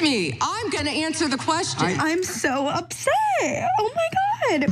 me. I'm gonna answer the question. I'm so upset. Oh my God.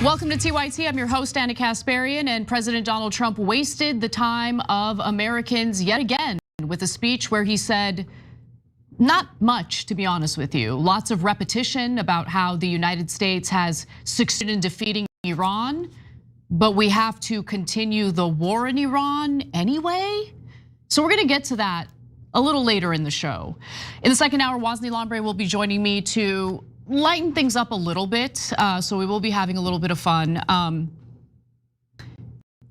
Welcome to TYT. I'm your host, Anna Kasparian, and President Donald Trump wasted the time of Americans yet again with a speech where he said not much, to be honest with you. Lots of repetition about how the United States has succeeded in defeating Iran, but we have to continue the war in Iran anyway. So we're gonna get to that a little later in the show. In the second hour, Wosny Lambre will be joining me to lighten things up a little bit, so we will be having a little bit of fun.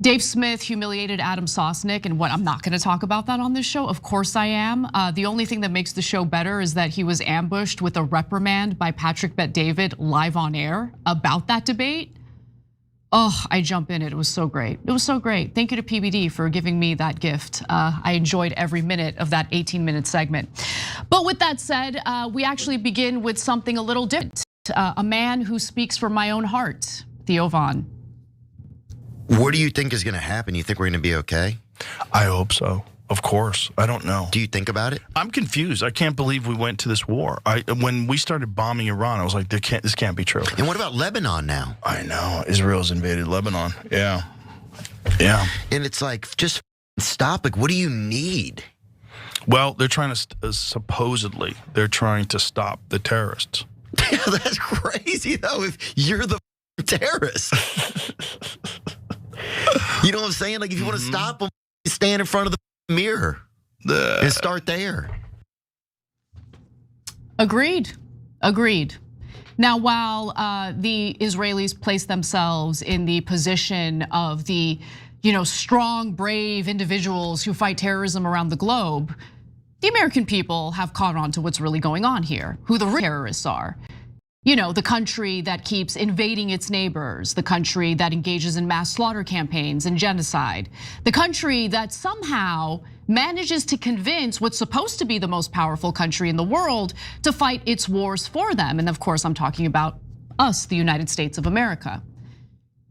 Dave Smith humiliated Adam Sosnick, and what, I'm not gonna talk about that on this show, of course I am. The only thing that makes the show better is that he was ambushed with a reprimand by Patrick Bet-David live on air about that debate. Oh, I jump in it was so great. It was so great. Thank you to PBD for giving me that gift. I enjoyed every minute of that 18-minute segment. But with that said, we actually begin with something a little different. A man who speaks from my own heart, Theo Von. What do you think is gonna happen? You think we're gonna be okay? I hope so. Of course, I don't know. Do you think about it? I'm confused. I can't believe we went to this war. When we started bombing Iran, I was like, this can't be true. And what about Lebanon now? I know, Israel's invaded Lebanon. Yeah. And it's like, just stop. Like, what do you need? Well, they're trying to, supposedly, they're trying to stop the terrorists. Yeah, that's crazy though, if you're the terrorist. You know what I'm saying? Like, if you want to stop them, stand in front of the mirror and start there. Agreed. Now, while the Israelis place themselves in the position of the strong, brave individuals who fight terrorism around the globe, the American people have caught on to what's really going on here, who the real terrorists are. The country that keeps invading its neighbors, the country that engages in mass slaughter campaigns and genocide, the country that somehow manages to convince what's supposed to be the most powerful country in the world to fight its wars for them. And of course, I'm talking about us, the United States of America.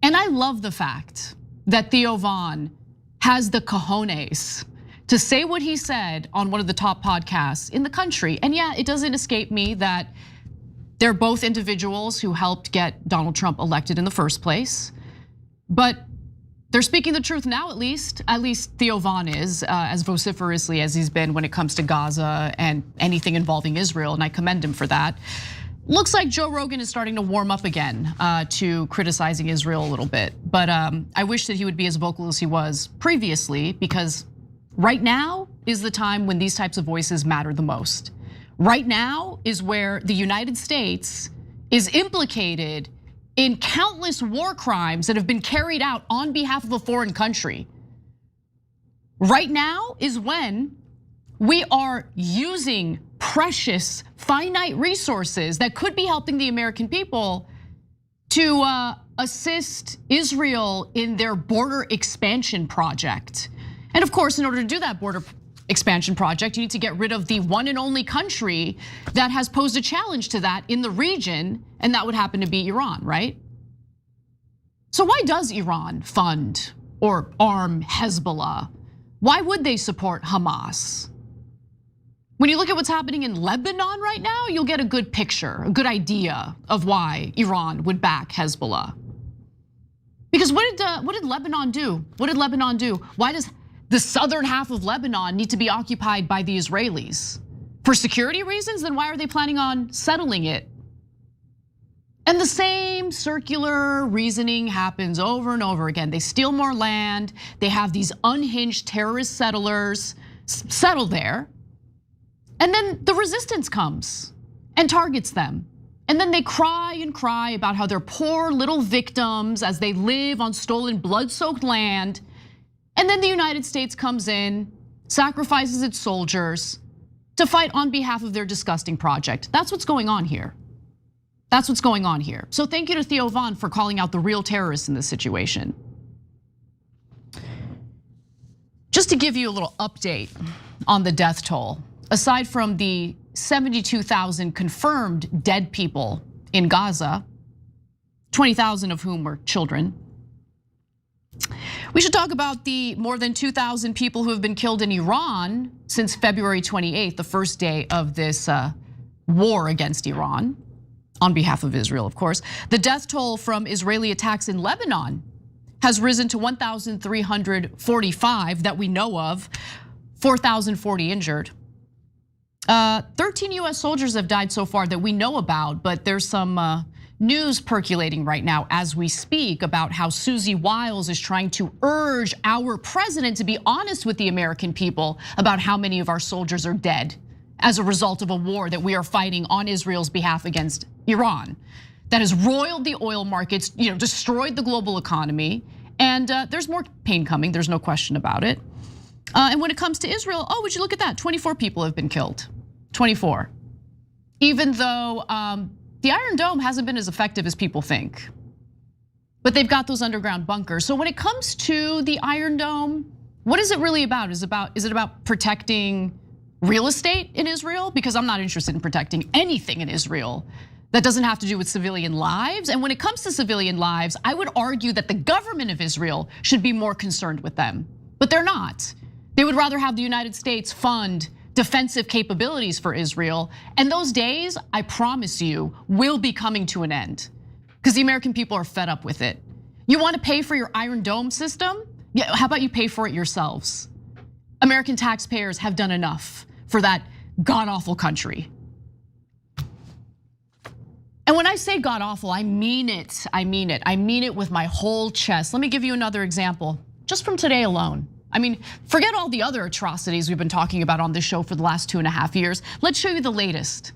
And I love the fact that Theo Von has the cojones to say what he said on one of the top podcasts in the country. And yeah, it doesn't escape me that they're both individuals who helped get Donald Trump elected in the first place. But they're speaking the truth now, at least Theo Von is, as vociferously as he's been when it comes to Gaza and anything involving Israel, and I commend him for that. Looks like Joe Rogan is starting to warm up again to criticizing Israel a little bit. But I wish that he would be as vocal as he was previously, because right now is the time when these types of voices matter the most. Right now is where the United States is implicated in countless war crimes that have been carried out on behalf of a foreign country. Right now is when we are using precious, finite resources that could be helping the American people to assist Israel in their border expansion project. And of course, in order to do that border expansion project, you need to get rid of the one and only country that has posed a challenge to that in the region, and that would happen to be Iran, right? So why does Iran fund or arm Hezbollah? Why would they support Hamas? When you look at what's happening in Lebanon right now, you'll get a good picture, a good idea of why Iran would back Hezbollah. Because what did Lebanon do? What did Lebanon do? Why does the southern half of Lebanon need to be occupied by the Israelis? For security reasons? Then why are they planning on settling it? And the same circular reasoning happens over and over again. They steal more land, they have these unhinged terrorist settlers settle there, and then the resistance comes and targets them. And then they cry and cry about how they're poor little victims as they live on stolen, blood-soaked land. And then the United States comes in sacrifices its soldiers to fight on behalf of their disgusting project. That's what's going on here. That's what's going on here. So thank you to Theo for calling out the real terrorists in this situation. Just to give you a little update on the death toll, aside from the 72,000 confirmed dead people in Gaza, 20,000 of whom were children, we should talk about the more than 2,000 people who have been killed in Iran since February 28th, the first day of this war against Iran, on behalf of Israel, of course. The death toll from Israeli attacks in Lebanon has risen to 1,345 that we know of, 4,040 injured. 13 US soldiers have died so far that we know about, but there's some news percolating right now as we speak about how Susie Wiles is trying to urge our president to be honest with the American people about how many of our soldiers are dead as a result of a war that we are fighting on Israel's behalf against Iran that has roiled the oil markets, destroyed the global economy, and there's more pain coming, there's no question about it. And when it comes to Israel, would you look at that? 24 people have been killed, 24. Even though the Iron Dome hasn't been as effective as people think, but they've got those underground bunkers. So when it comes to the Iron Dome, what is it really about? Is it about protecting real estate in Israel? Because I'm not interested in protecting anything in Israel that doesn't have to do with civilian lives. And when it comes to civilian lives, I would argue that the government of Israel should be more concerned with them, but they're not. They would rather have the United States fund defensive capabilities for Israel. And those days, I promise you, will be coming to an end because the American people are fed up with it. You want to pay for your Iron Dome system? Yeah, how about you pay for it yourselves? American taxpayers have done enough for that god-awful country. And when I say god-awful, I mean it, I mean it. I mean it with my whole chest. Let me give you another example, just from today alone. I mean, forget all the other atrocities we've been talking about on this show for the last 2.5 years. Let's show you the latest.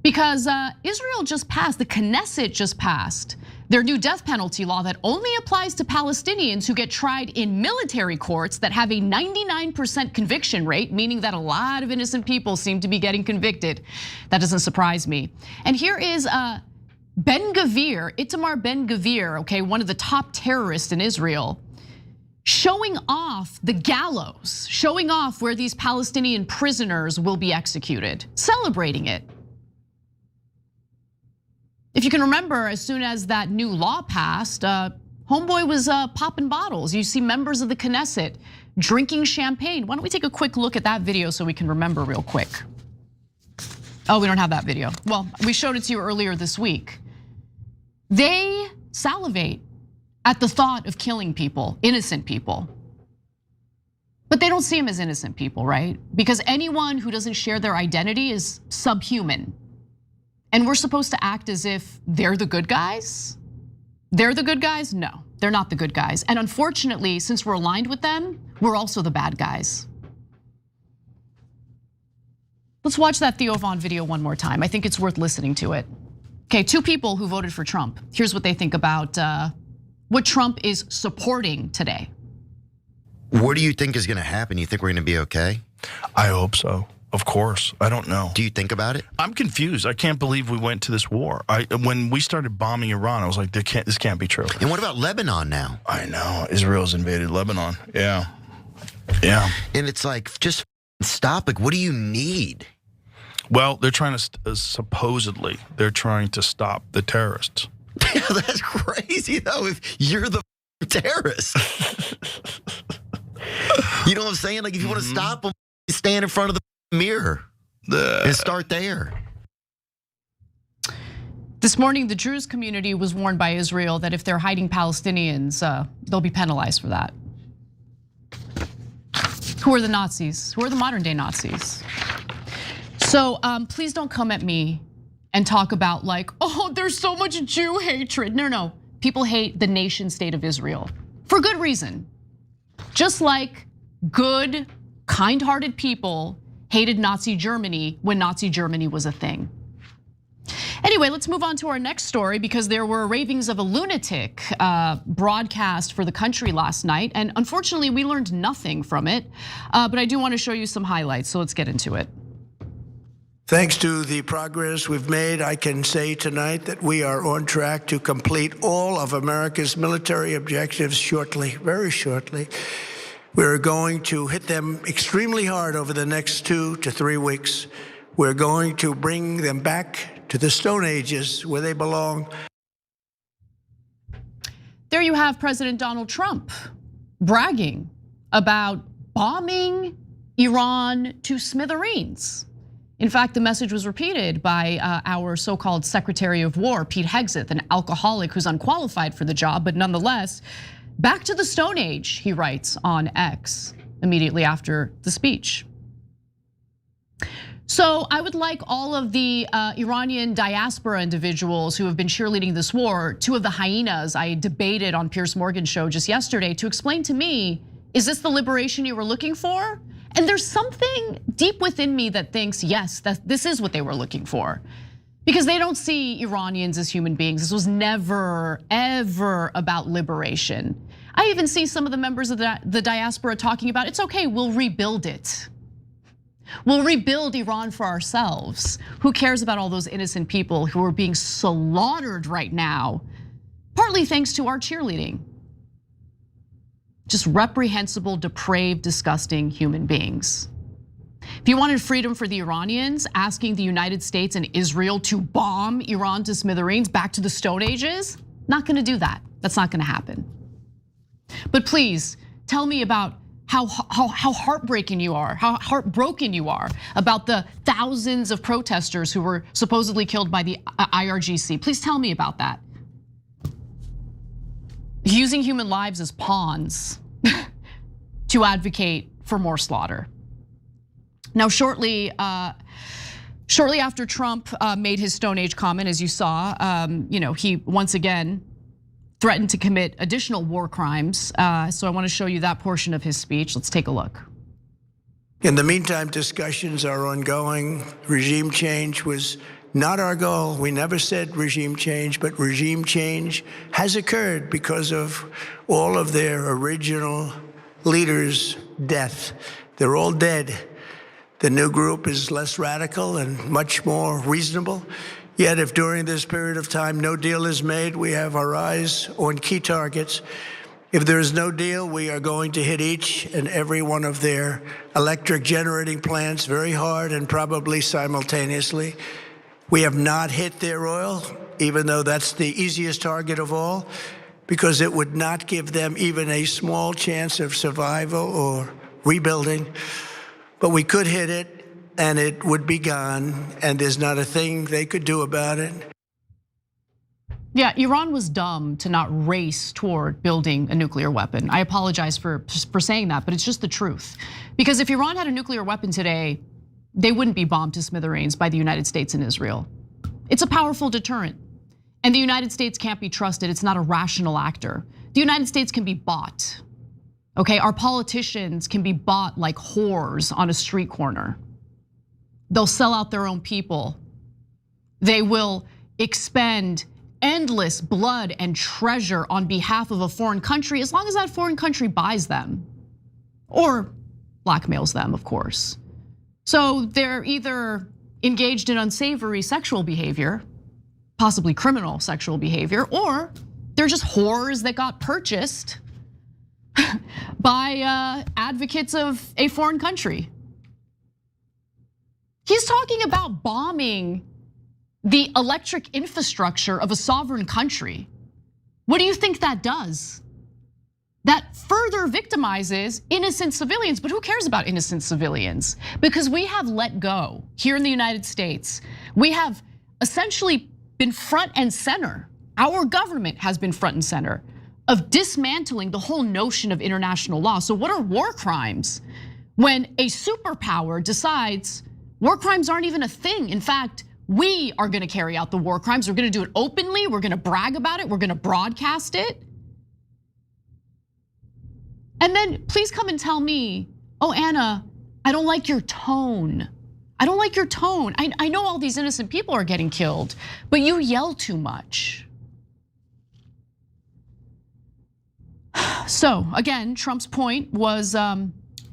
Because Israel just passed, the Knesset just passed their new death penalty law that only applies to Palestinians who get tried in military courts that have a 99% conviction rate, meaning that a lot of innocent people seem to be getting convicted. That doesn't surprise me. And here is Itamar Ben Gvir, okay, one of the top terrorists in Israel, showing off the gallows, showing off where these Palestinian prisoners will be executed, celebrating it. If you can remember, as soon as that new law passed, homeboy was popping bottles. You see members of the Knesset drinking champagne. Why don't we take a quick look at that video so we can remember real quick? Oh, we don't have that video. Well, we showed it to you earlier this week. They salivate at the thought of killing people, innocent people. But they don't see them as innocent people, right? Because anyone who doesn't share their identity is subhuman. And we're supposed to act as if they're the good guys? They're the good guys? No, they're not the good guys. And unfortunately, since we're aligned with them, we're also the bad guys. Let's watch that Theo video one more time. I think it's worth listening to it. Okay, 2 people who voted for Trump. Here's what they think about what Trump is supporting today. What do you think is gonna happen? You think we're gonna be okay? I hope so. Of course, I don't know. Do you think about it? I'm confused. I can't believe we went to this war. When we started bombing Iran, I was like, this can't be true. And what about Lebanon now? I know, Israel's invaded Lebanon. Yeah. And it's like, just stop. Like, what do you need? Well, they're trying to, supposedly, they're trying to stop the terrorists. Yeah, that's crazy though, if you're the terrorist. You know what I'm saying? Like, if you want to stop them, stand in front of the mirror and start there. This morning, the Druze community was warned by Israel that if they're hiding Palestinians, they'll be penalized for that. Who are the Nazis? Who are the modern day Nazis? So please don't come at me and talk about like, oh, there's so much Jew hatred. No, people hate the nation state of Israel for good reason. Just like good, kind-hearted people hated Nazi Germany when Nazi Germany was a thing. Anyway, let's move on to our next story because there were ravings of a lunatic broadcast for the country last night. And unfortunately, we learned nothing from it. But I do want to show you some highlights, so let's get into it. Thanks to the progress we've made, I can say tonight that we are on track to complete all of America's military objectives shortly, very shortly. We're going to hit them extremely hard over the next 2 to 3 weeks. We're going to bring them back to the Stone Ages where they belong. There you have President Donald Trump bragging about bombing Iran to smithereens. In fact, the message was repeated by our so-called Secretary of War, Pete Hegseth, an alcoholic who's unqualified for the job, but nonetheless, back to the Stone Age, he writes on X immediately after the speech. So I would like all of the Iranian diaspora individuals who have been cheerleading this war, 2 of the hyenas I debated on Piers Morgan's show just yesterday, to explain to me, is this the liberation you were looking for? And there's something deep within me that thinks, yes, that this is what they were looking for. Because they don't see Iranians as human beings. This was never, ever about liberation. I even see some of the members of the diaspora talking about, it's okay, we'll rebuild it. We'll rebuild Iran for ourselves. Who cares about all those innocent people who are being slaughtered right now? Partly thanks to our cheerleading. Just reprehensible, depraved, disgusting human beings. If you wanted freedom for the Iranians, asking the United States and Israel to bomb Iran to smithereens back to the Stone Ages, not gonna do that. That's not gonna happen. But please, tell me about how heartbroken you are about the thousands of protesters who were supposedly killed by the IRGC. Please tell me about that. Using human lives as pawns to advocate for more slaughter. Now, shortly after Trump made his Stone Age comment, as you saw, he once again threatened to commit additional war crimes. So I want to show you that portion of his speech. Let's take a look. In the meantime, discussions are ongoing. Regime change was not our goal. We never said regime change, but regime change has occurred because of all of their original leaders' death. They're all dead. The new group is less radical and much more reasonable. Yet if during this period of time no deal is made, we have our eyes on key targets. If there is no deal, we are going to hit each and every one of their electric generating plants very hard and probably simultaneously. We have not hit their oil, even though that's the easiest target of all, because it would not give them even a small chance of survival or rebuilding. But we could hit it, and it would be gone, and there's not a thing they could do about it. Yeah, Iran was dumb to not race toward building a nuclear weapon. I apologize for saying that, but it's just the truth. Because if Iran had a nuclear weapon today, they wouldn't be bombed to smithereens by the United States and Israel. It's a powerful deterrent. And the United States can't be trusted. It's not a rational actor. The United States can be bought. Okay, our politicians can be bought like whores on a street corner. They'll sell out their own people. They will expend endless blood and treasure on behalf of a foreign country as long as that foreign country buys them or blackmails them, of course. So they're either engaged in unsavory sexual behavior, possibly criminal sexual behavior, or they're just whores that got purchased by advocates of a foreign country. He's talking about bombing the electric infrastructure of a sovereign country. What do you think that does? That further victimizes innocent civilians, but who cares about innocent civilians? Because we have let go here in the United States. We have essentially been front and center. Our government has been front and center of dismantling the whole notion of international law. So what are war crimes? When a superpower decides war crimes aren't even a thing. In fact, we are gonna carry out the war crimes. We're gonna do it openly. We're gonna brag about it. We're gonna broadcast it. And then please come and tell me, oh, Anna, I don't like your tone. I don't like your tone. I know all these innocent people are getting killed, but you yell too much. So again, Trump's point was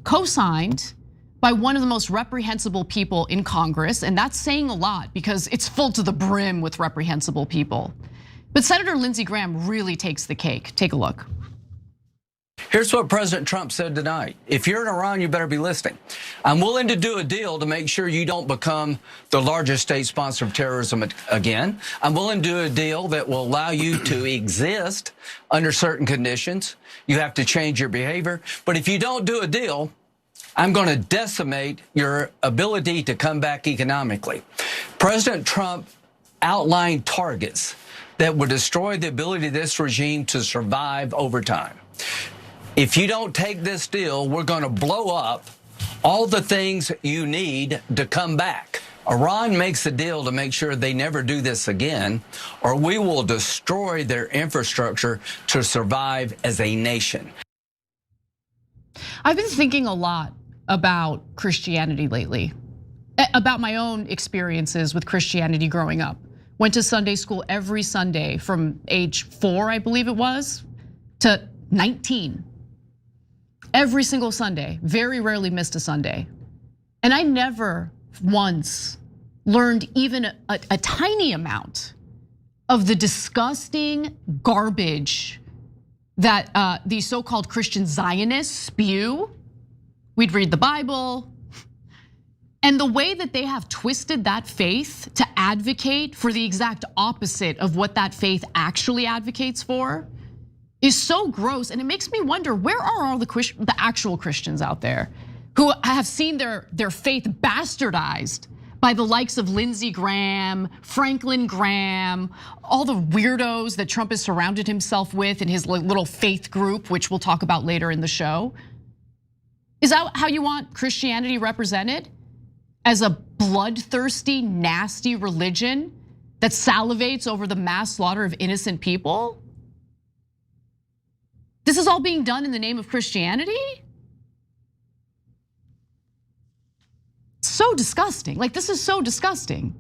co-signed by one of the most reprehensible people in Congress, and that's saying a lot because it's full to the brim with reprehensible people. But Senator Lindsey Graham really takes the cake. Take a look. Here's what President Trump said tonight. If you're in Iran, you better be listening. I'm willing to do a deal to make sure you don't become the largest state sponsor of terrorism again. I'm willing to do a deal that will allow you to exist under certain conditions. You have to change your behavior. But if you don't do a deal, I'm going to decimate your ability to come back economically. President Trump outlined targets that would destroy the ability of this regime to survive over time. If you don't take this deal, we're going to blow up all the things you need to come back. Iran makes a deal to make sure they never do this again, or we will destroy their infrastructure to survive as a nation. I've been thinking a lot about Christianity lately, about my own experiences with Christianity growing up. Went to Sunday school every Sunday from age 4, I believe it was, to 19. Every single Sunday, very rarely missed a Sunday. And I never once learned even a tiny amount of the disgusting garbage that these so-called Christian Zionists spew. We'd read the Bible, and the way that they have twisted that faith to advocate for the exact opposite of what that faith actually advocates for is so gross. And it makes me wonder, where are all the actual Christians out there who have seen their faith bastardized by the likes of Lindsey Graham, Franklin Graham, all the weirdos that Trump has surrounded himself with in his little faith group, which we'll talk about later in the show? Is that how you want Christianity represented? As a bloodthirsty, nasty religion that salivates over the mass slaughter of innocent people? This is all being done in the name of Christianity? So disgusting. Like, this is so disgusting.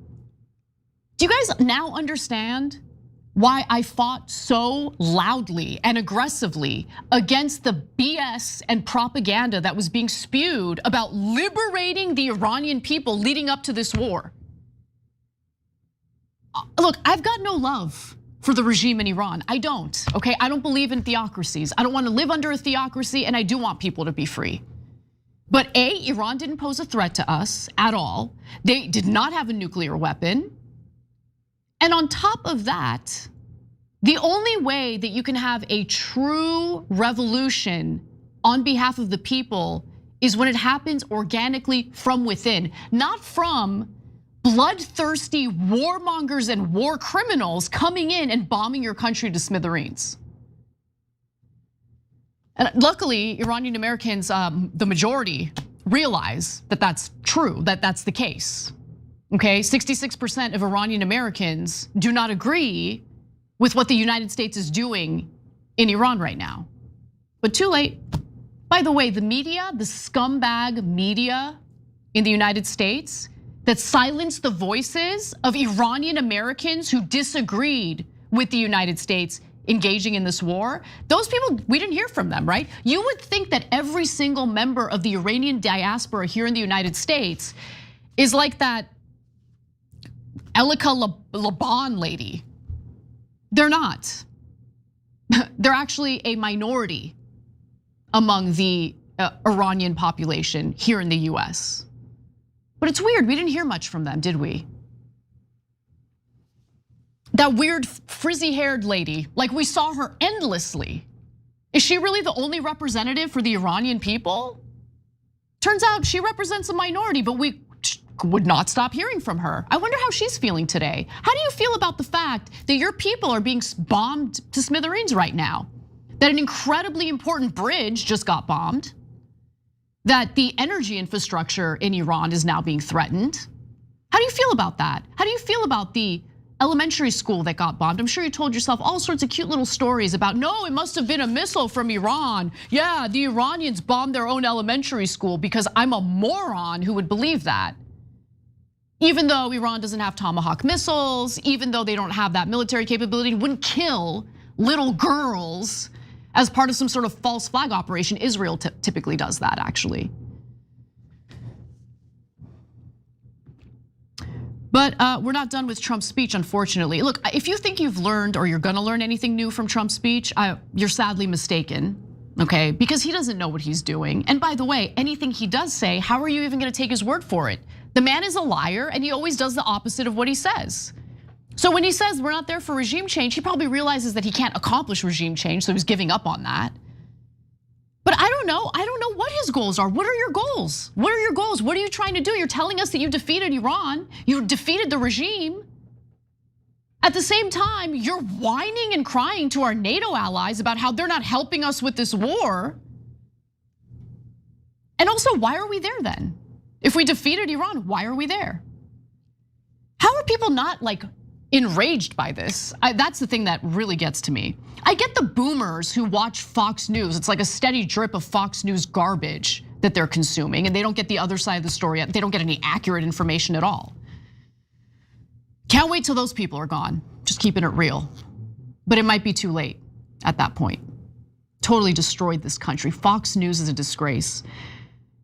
Do you guys now understand why I fought so loudly and aggressively against the BS and propaganda that was being spewed about liberating the Iranian people leading up to this war? Look, I've got no love for the regime in Iran. I don't, okay? I don't believe in theocracies. I don't want to live under a theocracy, and I do want people to be free. But Iran didn't pose a threat to us at all. They did not have a nuclear weapon. And on top of that, the only way that you can have a true revolution on behalf of the people is when it happens organically from within, not from bloodthirsty warmongers and war criminals coming in and bombing your country to smithereens. And luckily, Iranian Americans, the majority, realize that that's true, that that's the case. Okay, 66% of Iranian Americans do not agree with what the United States is doing in Iran right now. But too late. By the way, the media, the scumbag media in the United States that silenced the voices of Iranian Americans who disagreed with the United States engaging in this war, those people, we didn't hear from them, right? You would think that every single member of the Iranian diaspora here in the United States is like that Elika Laban lady. They're not. They're actually a minority among the Iranian population here in the US. But it's weird, we didn't hear much from them, did we? That weird frizzy-haired lady, like we saw her endlessly. Is she really the only representative for the Iranian people? Turns out she represents a minority, but we would not stop hearing from her. I wonder how she's feeling today. How do you feel about the fact that your people are being bombed to smithereens right now? That an incredibly important bridge just got bombed? That the energy infrastructure in Iran is now being threatened? How do you feel about that? How do you feel about the elementary school that got bombed? I'm sure you told yourself all sorts of cute little stories about, no, it must have been a missile from Iran. Yeah, the Iranians bombed their own elementary school, because I'm a moron who would believe that. Even though Iran doesn't have Tomahawk missiles, even though they don't have that military capability, wouldn't kill little girls as part of some sort of false flag operation. Israel typically does that, actually. But we're not done with Trump's speech, unfortunately. Look, if you think you've learned or you're gonna learn anything new from Trump's speech, you're sadly mistaken, okay? Because he doesn't know what he's doing. And by the way, anything he does say, how are you even gonna take his word for it? The man is a liar and he always does the opposite of what he says. So when he says we're not there for regime change, he probably realizes that he can't accomplish regime change, so he's giving up on that. But I don't know what his goals are. What are your goals? What are your goals? What are you trying to do? You're telling us that you defeated Iran, you defeated the regime. At the same time, you're whining and crying to our NATO allies about how they're not helping us with this war. And also, why are we there then? If we defeated Iran, why are we there? How are people not like enraged by this? That's the thing that really gets to me. I get the boomers who watch Fox News. It's like a steady drip of Fox News garbage that they're consuming, and they don't get the other side of the story. They don't get any accurate information at all. Can't wait till those people are gone. Just keeping it real. But it might be too late at that point. Totally destroyed this country. Fox News is a disgrace.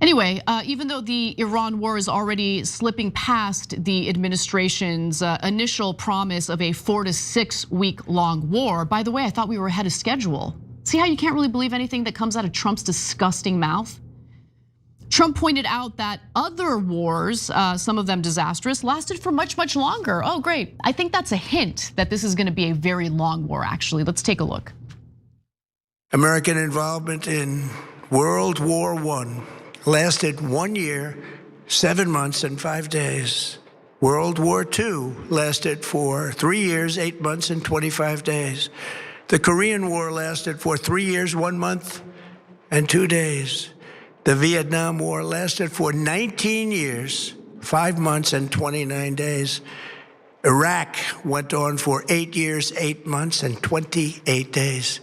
Anyway, even though the Iran war is already slipping past the administration's initial promise of a 4 to 6 week long war, by the way, I thought we were ahead of schedule. See how you can't really believe anything that comes out of Trump's disgusting mouth? Trump pointed out that other wars, some of them disastrous, lasted for much, much longer. Oh, great. I think that's a hint that this is gonna be a very long war, actually. Let's take a look. American involvement in World War I lasted 1 year, 7 months, and 5 days. World War II lasted for 3 years, 8 months, and 25 days. The Korean War lasted for 3 years, 1 month, and 2 days. The Vietnam War lasted for 19 years, 5 months, and 29 days. Iraq went on for 8 years, 8 months, and 28 days.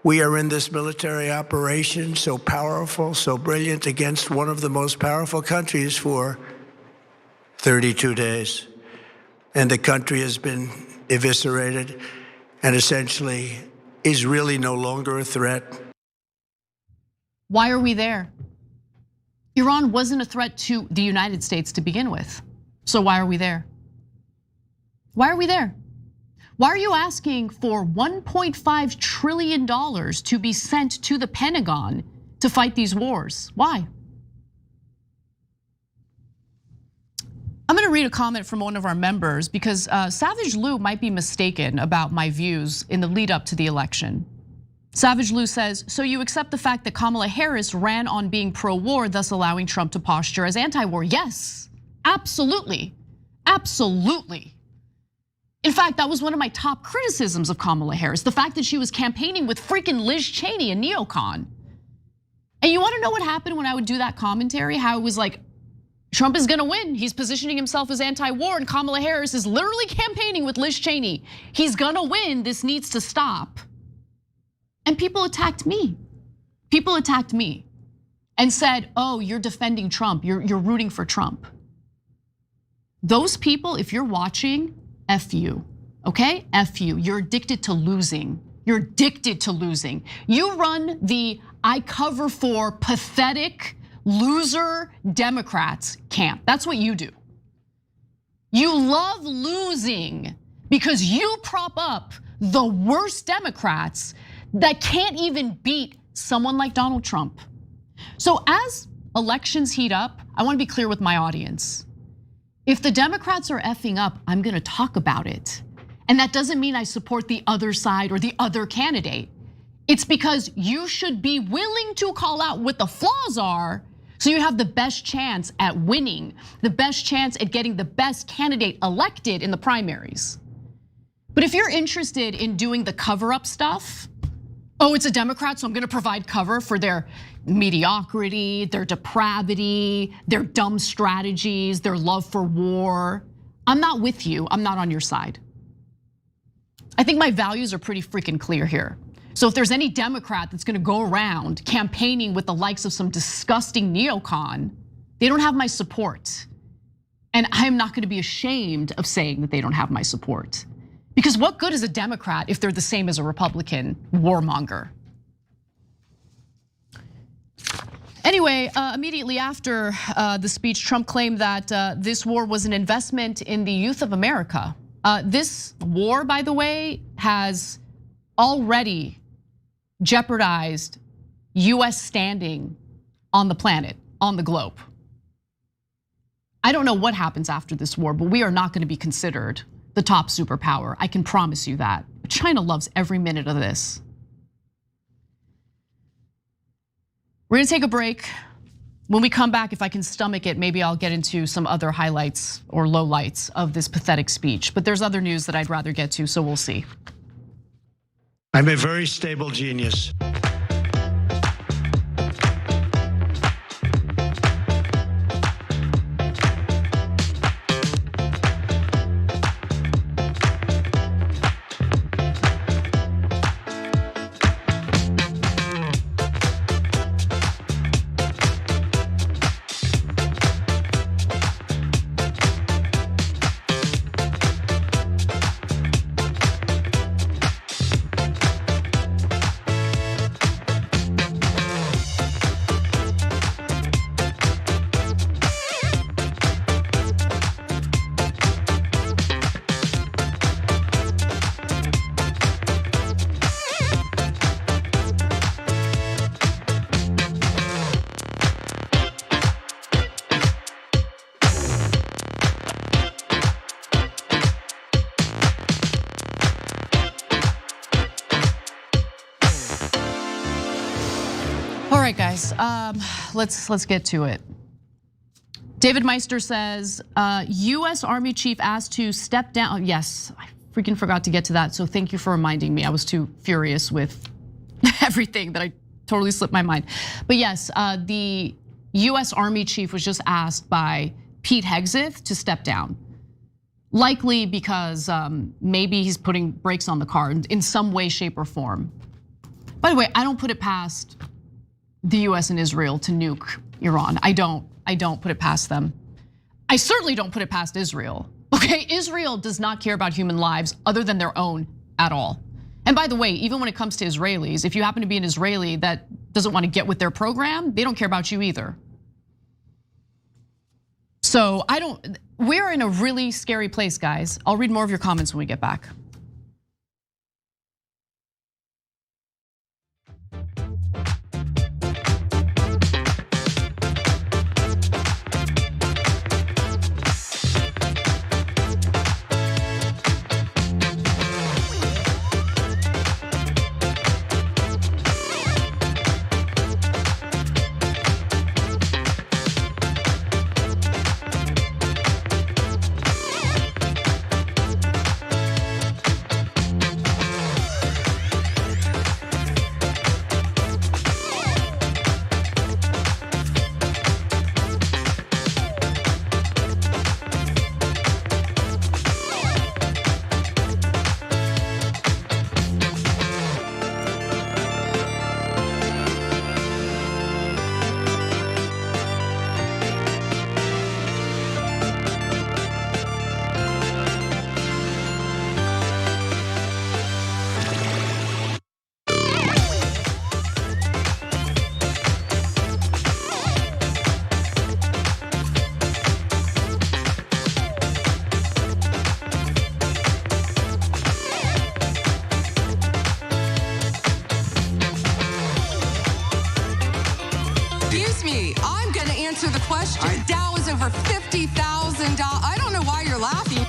We are in this military operation, so powerful, so brilliant, against one of the most powerful countries for 32 days. And the country has been eviscerated and essentially is really no longer a threat. Why are we there? Iran wasn't a threat to the United States to begin with. So why are we there? Why are we there? Why are you asking for $1.5 trillion to be sent to the Pentagon to fight these wars? Why? I'm gonna read a comment from one of our members because Savage Lou might be mistaken about my views in the lead up to the election. Savage Lou says, so you accept the fact that Kamala Harris ran on being pro-war, thus allowing Trump to posture as anti-war? Yes, absolutely, absolutely. In fact, that was one of my top criticisms of Kamala Harris, the fact that she was campaigning with freaking Liz Cheney, a neocon. And you wanna know what happened when I would do that commentary? How it was like, Trump is gonna win. He's positioning himself as anti-war, and Kamala Harris is literally campaigning with Liz Cheney. He's gonna win, this needs to stop. And people attacked me. People attacked me and said, oh, you're defending Trump, you're rooting for Trump. Those people, if you're watching, F you, okay? F you, you're addicted to losing. You're addicted to losing. You run the I cover for pathetic loser Democrats camp. That's what you do. You love losing because you prop up the worst Democrats that can't even beat someone like Donald Trump. So as elections heat up, I wanna be clear with my audience. If the Democrats are effing up, I'm gonna talk about it. And that doesn't mean I support the other side or the other candidate. It's because you should be willing to call out what the flaws are so you have the best chance at winning, the best chance at getting the best candidate elected in the primaries. But if you're interested in doing the cover-up stuff, oh, it's a Democrat, so I'm gonna provide cover for their mediocrity, their depravity, their dumb strategies, their love for war. I'm not with you, I'm not on your side. I think my values are pretty freaking clear here. So if there's any Democrat that's gonna go around campaigning with the likes of some disgusting neocon, they don't have my support. And I'm not gonna be ashamed of saying that they don't have my support. Because what good is a Democrat if they're the same as a Republican warmonger? Anyway, immediately after the speech, Trump claimed that this war was an investment in the youth of America. This war, by the way, has already jeopardized US standing on the planet, on the globe. I don't know what happens after this war, but we are not gonna be considered the top superpower. I can promise you that. China loves every minute of this. We're gonna take a break. When we come back, if I can stomach it, maybe I'll get into some other highlights or lowlights of this pathetic speech. But there's other news that I'd rather get to, so we'll see. I'm a very stable genius. All right, guys, let's get to it. David Meister says, US Army chief asked to step down. Yes, I freaking forgot to get to that. So thank you for reminding me. I was too furious with everything that I totally slipped my mind. But yes, the US Army chief was just asked by Pete Hegseth to step down. Likely because maybe he's putting brakes on the car in some way, shape, or form. By the way, I don't put it past the US and Israel to nuke Iran. I don't put it past them. I certainly don't put it past Israel. Okay, Israel does not care about human lives other than their own at all. And by the way, even when it comes to Israelis, if you happen to be an Israeli that doesn't want to get with their program, they don't care about you either. So we're in a really scary place, guys. I'll read more of your comments when we get back. Dow is over $50,000. I don't know why you're laughing.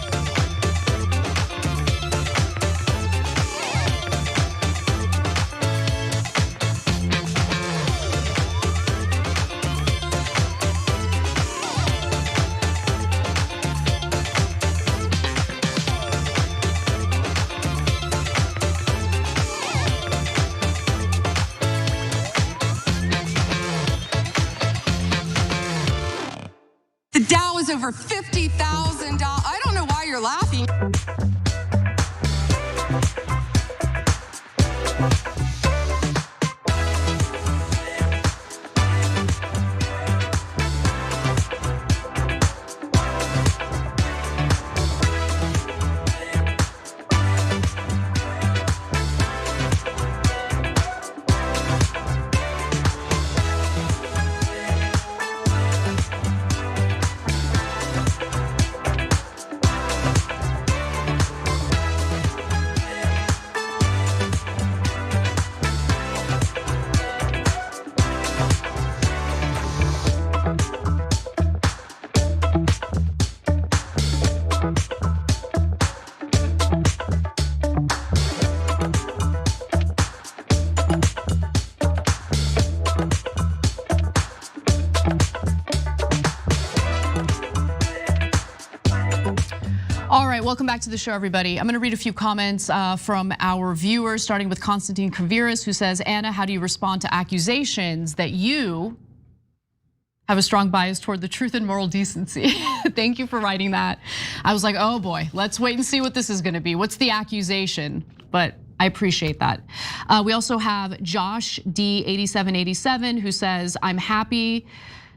The Dow is over $50,000. I don't know why you're laughing. right, welcome back to the show, everybody. I'm gonna read a few comments from our viewers, starting with Constantine Kaviris, who says, Anna, how do you respond to accusations that you have a strong bias toward the truth and moral decency? Thank you for writing that. I was like, oh boy, let's wait and see what this is gonna be. What's the accusation? But I appreciate that. We also have Josh D8787 who says, I'm happy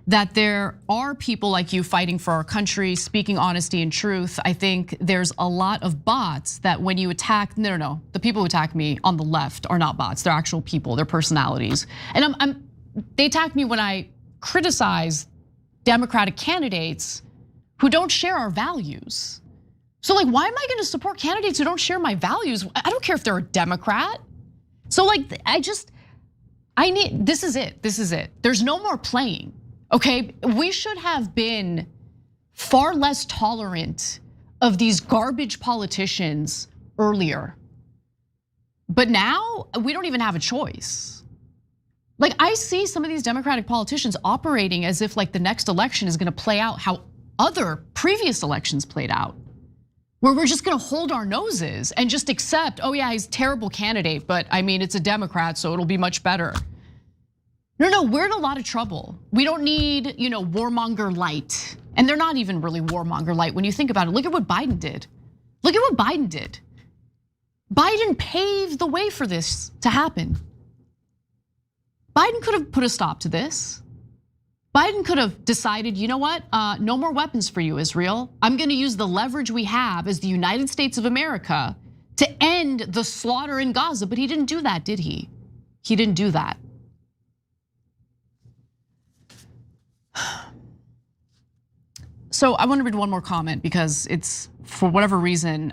that there are people like you fighting for our country, speaking honesty and truth. I think there's a lot of bots that when you attack, no, the people who attack me on the left are not bots, they're actual people, they're personalities. And they attack me when I criticize Democratic candidates who don't share our values. So like, why am I gonna support candidates who don't share my values? I don't care if they're a Democrat. So like, this is it. There's no more playing. Okay, we should have been far less tolerant of these garbage politicians earlier. But now we don't even have a choice. Like I see some of these Democratic politicians operating as if like the next election is gonna play out how other previous elections played out, where we're just gonna hold our noses and just accept, oh yeah, he's a terrible candidate, but I mean, it's a Democrat, so it'll be much better. No, we're in a lot of trouble. We don't need, warmonger light. And they're not even really warmonger light when you think about it. Look at what Biden did. Biden paved the way for this to happen. Biden could have put a stop to this. Biden could have decided, you know what? No more weapons for you, Israel. I'm gonna use the leverage we have as the United States of America to end the slaughter in Gaza, but he didn't do that, did he? He didn't do that. So I want to read one more comment because it's, for whatever reason,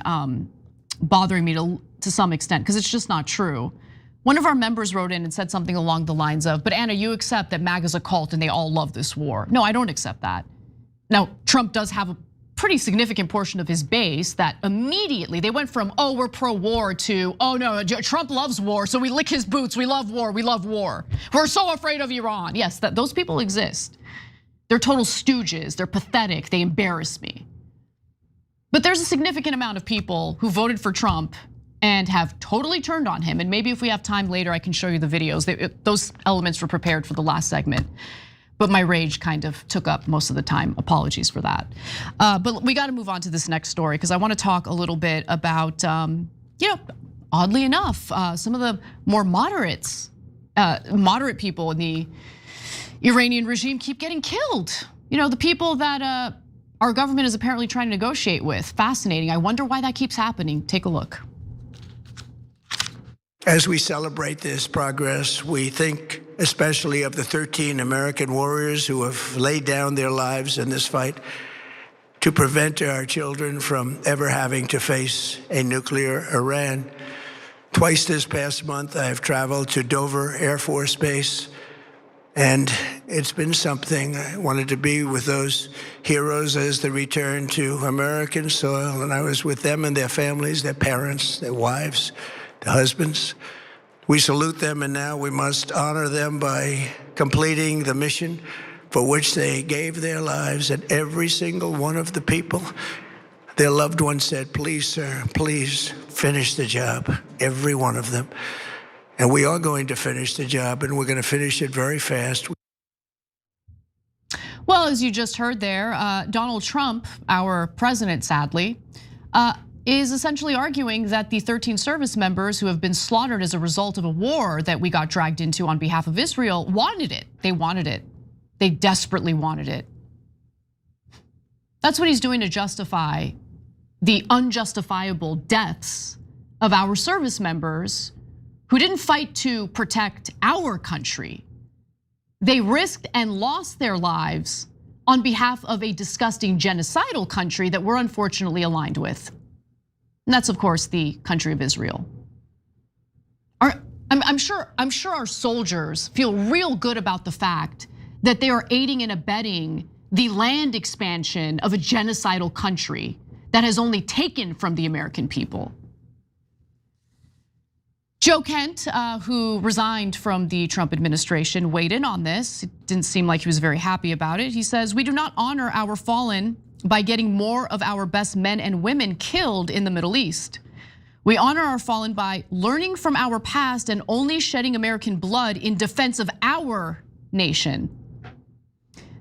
bothering me to some extent, because it's just not true. One of our members wrote in and said something along the lines of, but Anna, you accept that MAGA's a cult and they all love this war. No, I don't accept that. Now, Trump does have a pretty significant portion of his base that immediately, they went from, oh, we're pro-war to, oh no, Trump loves war, so we lick his boots, we love war. We're so afraid of Iran. Yes, those people exist. They're total stooges, they're pathetic, they embarrass me. But there's a significant amount of people who voted for Trump and have totally turned on him. And maybe if we have time later, I can show you the videos. Those elements were prepared for the last segment. But my rage kind of took up most of the time. Apologies for that. But we got to move on to this next story because I want to talk a little bit about, oddly enough, some of the more moderate people in the Iranian regime keep getting killed. The people that our government is apparently trying to negotiate with. Fascinating. I wonder why that keeps happening. Take a look. As we celebrate this progress, we think especially of the 13 American warriors who have laid down their lives in this fight to prevent our children from ever having to face a nuclear Iran. Twice this past month, I have traveled to Dover Air Force Base, and it's been something. I wanted to be with those heroes as they return to American soil, and I was with them and their families, their parents, their wives, their husbands. We salute them, and now we must honor them by completing the mission for which they gave their lives. And every single one of the people, their loved ones said, please, sir, please finish the job. Every one of them. And we are going to finish the job, and we're going to finish it very fast. Well, as you just heard there, Donald Trump, our president, sadly, is essentially arguing that the 13 service members who have been slaughtered as a result of a war that we got dragged into on behalf of Israel wanted it. They wanted it. They desperately wanted it. That's what he's doing to justify the unjustifiable deaths of our service members who didn't fight to protect our country. They risked and lost their lives on behalf of a disgusting genocidal country that we're unfortunately aligned with. And that's, of course, the country of Israel. I'm sure our soldiers feel real good about the fact that they are aiding and abetting the land expansion of a genocidal country that has only taken from the American people. Joe Kent, who resigned from the Trump administration, weighed in on this. It didn't seem like he was very happy about it. He says, we do not honor our fallen by getting more of our best men and women killed in the Middle East. We honor our fallen by learning from our past and only shedding American blood in defense of our nation.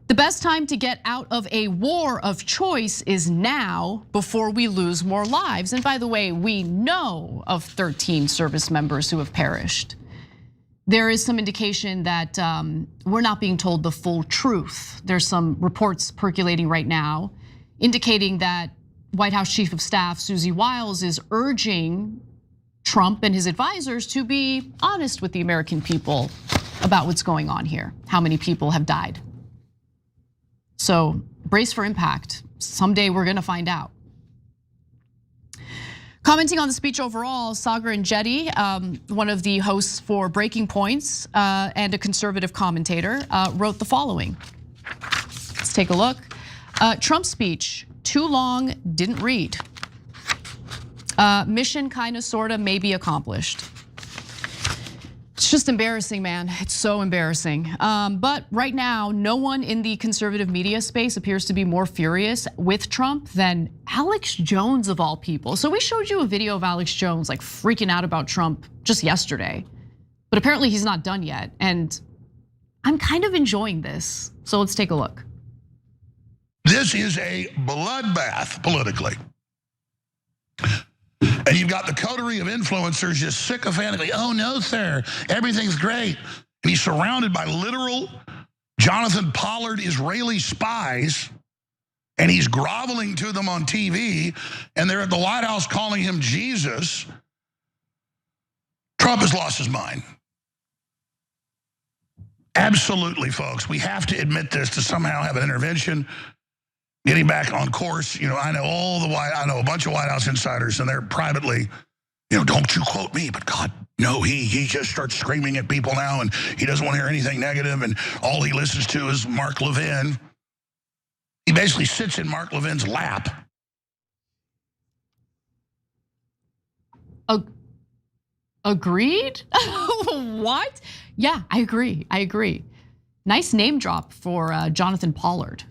The best time to get out of a war of choice is now, before we lose more lives. And by the way, we know of 13 service members who have perished. There is some indication that we're not being told the full truth. There's some reports percolating right now indicating that White House Chief of Staff Susie Wiles is urging Trump and his advisors to be honest with the American people about what's going on here, how many people have died. So brace for impact. Someday we're gonna find out. Commenting on the speech overall, Sagar Enjeti, one of the hosts for Breaking Points and a conservative commentator, wrote the following. Let's take a look. Trump's speech, too long, didn't read. Mission kinda, sorta, maybe accomplished. It's just embarrassing, man. It's so embarrassing. But right now, no one in the conservative media space appears to be more furious with Trump than Alex Jones of all people. So we showed you a video of Alex Jones like freaking out about Trump just yesterday. But apparently he's not done yet. And I'm kind of enjoying this. So let's take a look. This is a bloodbath politically. And you've got the coterie of influencers just sycophantically, oh no, sir, everything's great. And he's surrounded by literal Jonathan Pollard Israeli spies, and he's groveling to them on TV, and they're at the White House calling him Jesus. Trump has lost his mind. Absolutely, folks. We have to admit this to somehow have an intervention. Getting back on course, I know a bunch of White House insiders, and they're privately, don't you quote me, but God, no, he just starts screaming at people now, and he doesn't want to hear anything negative, and all he listens to is Mark Levin. He basically sits in Mark Levin's lap. Agreed? What? Yeah, I agree. Nice name drop for Jonathan Pollard,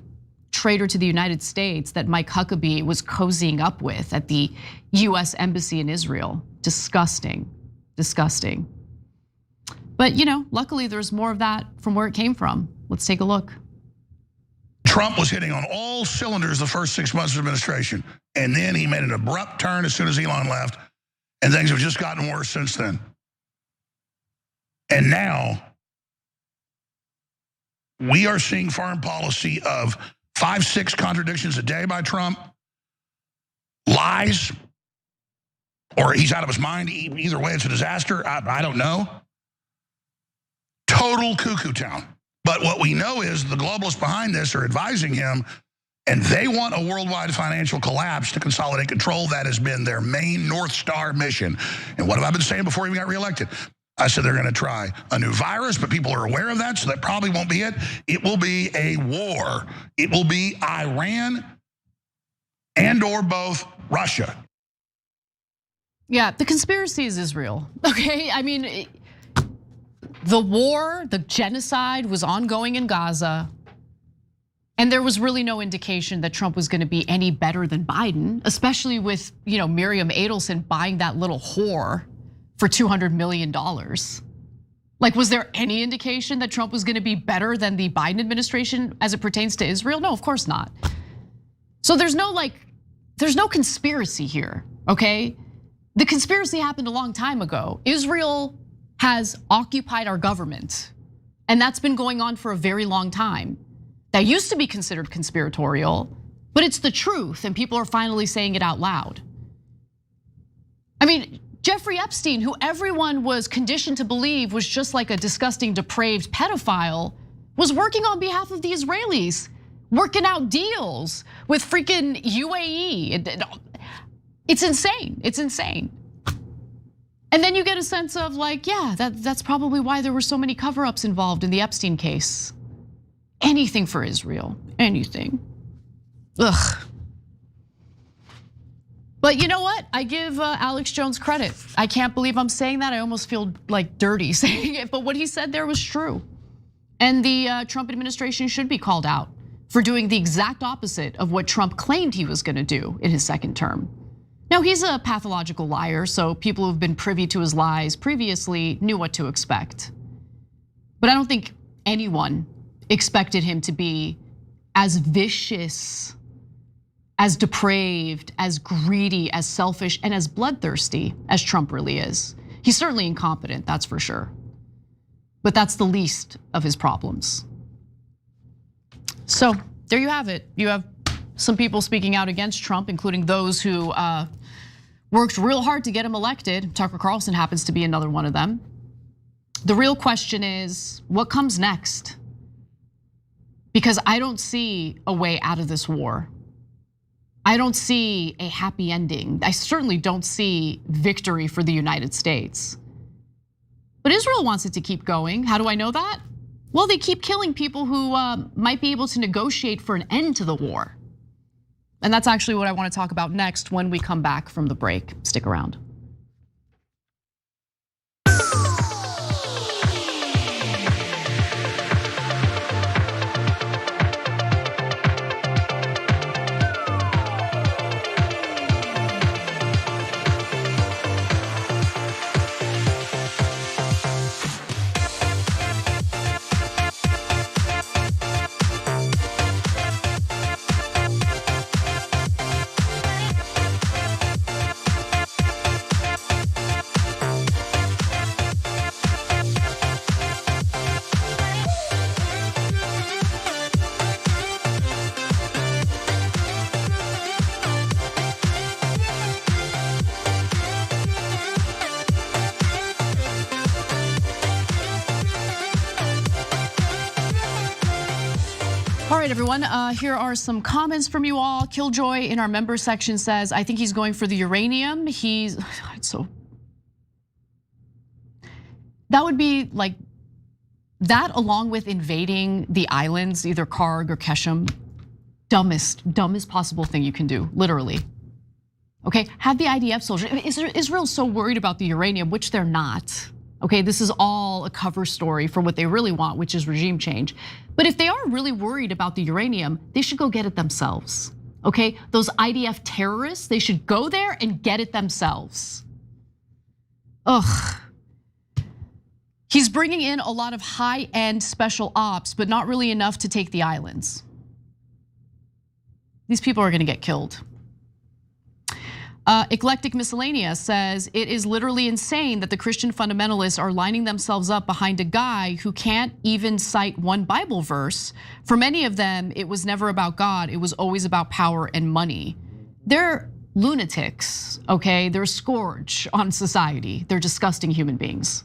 traitor to the United States that Mike Huckabee was cozying up with at the US Embassy in Israel. Disgusting. But luckily there's more of that from where it came from. Let's take a look. Trump was hitting on all cylinders the first 6 months of administration, and then he made an abrupt turn as soon as Elon left, and things have just gotten worse since then. And now we are seeing foreign policy of 5-6 contradictions a day by Trump, lies, or he's out of his mind. Either way, it's a disaster. I don't know. Total cuckoo town. But what we know is the globalists behind this are advising him, and they want a worldwide financial collapse to consolidate control. That has been their main North Star mission. And what have I been saying before he got reelected? I said they're going to try a new virus, but people are aware of that, so that probably won't be it. It will be a war. It will be Iran and or both Russia. Yeah, the conspiracy is Israel, okay? I mean, the war, the genocide was ongoing in Gaza, and there was really no indication that Trump was gonna be any better than Biden, especially with Miriam Adelson buying that little whore for $200 million. Like, was there any indication that Trump was gonna be better than the Biden administration as it pertains to Israel? No, of course not. So there's no conspiracy here, okay? The conspiracy happened a long time ago. Israel has occupied our government, and that's been going on for a very long time. That used to be considered conspiratorial, but it's the truth, and people are finally saying it out loud. I mean, Jeffrey Epstein, who everyone was conditioned to believe was just like a disgusting, depraved pedophile, was working on behalf of the Israelis, working out deals with freaking UAE. It's insane. And then you get a sense of like, yeah, that's probably why there were so many cover-ups involved in the Epstein case. Anything for Israel, anything. Ugh. But you know what? I give Alex Jones credit. I can't believe I'm saying that. I almost feel like dirty saying it, but what he said there was true. And the Trump administration should be called out for doing the exact opposite of what Trump claimed he was gonna do in his second term. Now, he's a pathological liar, so people who've been privy to his lies previously knew what to expect. But I don't think anyone expected him to be as vicious, as depraved, as greedy, as selfish, and as bloodthirsty as Trump really is. He's certainly incompetent, that's for sure. But that's the least of his problems. So there you have it. You have some people speaking out against Trump, including those who worked real hard to get him elected. Tucker Carlson happens to be another one of them. The real question is, what comes next? Because I don't see a way out of this war. I don't see a happy ending. I certainly don't see victory for the United States. But Israel wants it to keep going. How do I know that? Well, they keep killing people who might be able to negotiate for an end to the war. And that's actually what I want to talk about next when we come back from the break. Stick around. All right, everyone, here are some comments from you all. Killjoy in our member section says, I think he's going for the uranium. That would be like, that along with invading the islands, either Karg or Keshem, dumbest possible thing you can do, literally. Okay, have the IDF soldiers, Israel's so worried about the uranium, which they're not. Okay, this is all a cover story for what they really want, which is regime change. But if they are really worried about the uranium, they should go get it themselves. Okay, those IDF terrorists, they should go there and get it themselves. Ugh. He's bringing in a lot of high-end special ops, but not really enough to take the islands. These people are gonna get killed. Eclectic Miscellanea says, it is literally insane that the Christian fundamentalists are lining themselves up behind a guy who can't even cite one Bible verse. For many of them, it was never about God, it was always about power and money. They're lunatics, okay? They're a scourge on society. They're disgusting human beings.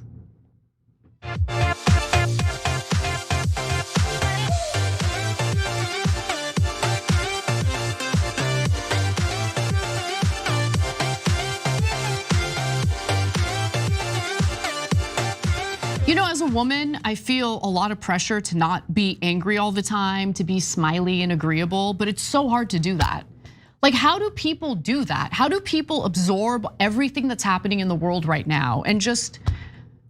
You know, as a woman, I feel a lot of pressure to not be angry all the time, to be smiley and agreeable, but it's so hard to do that. Like, how do people do that? How do people absorb everything that's happening in the world right now and just,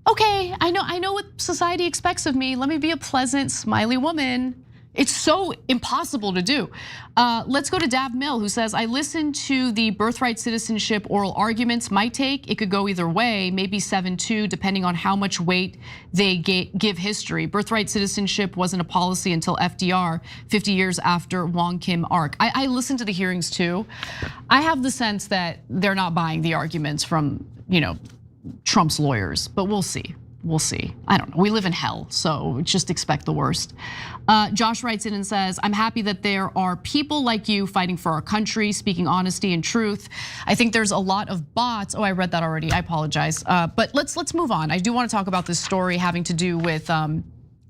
okay, I know what society expects of me. Let me be a pleasant, smiley woman. It's so impossible to do. Let's go to Dav Mill, who says, I listened to the birthright citizenship oral arguments. My take, it could go either way, maybe 7-2, depending on how much weight they give history. Birthright citizenship wasn't a policy until FDR, 50 years after Wong Kim Ark. I listened to the hearings too. I have the sense that they're not buying the arguments from, Trump's lawyers, but we'll see. We'll see. I don't know. We live in hell, so just expect the worst. Josh writes in and says, I'm happy that there are people like you fighting for our country, speaking honesty and truth. I think there's a lot of bots. Oh, I read that already. I apologize. But let's move on. I do want to talk about this story having to do with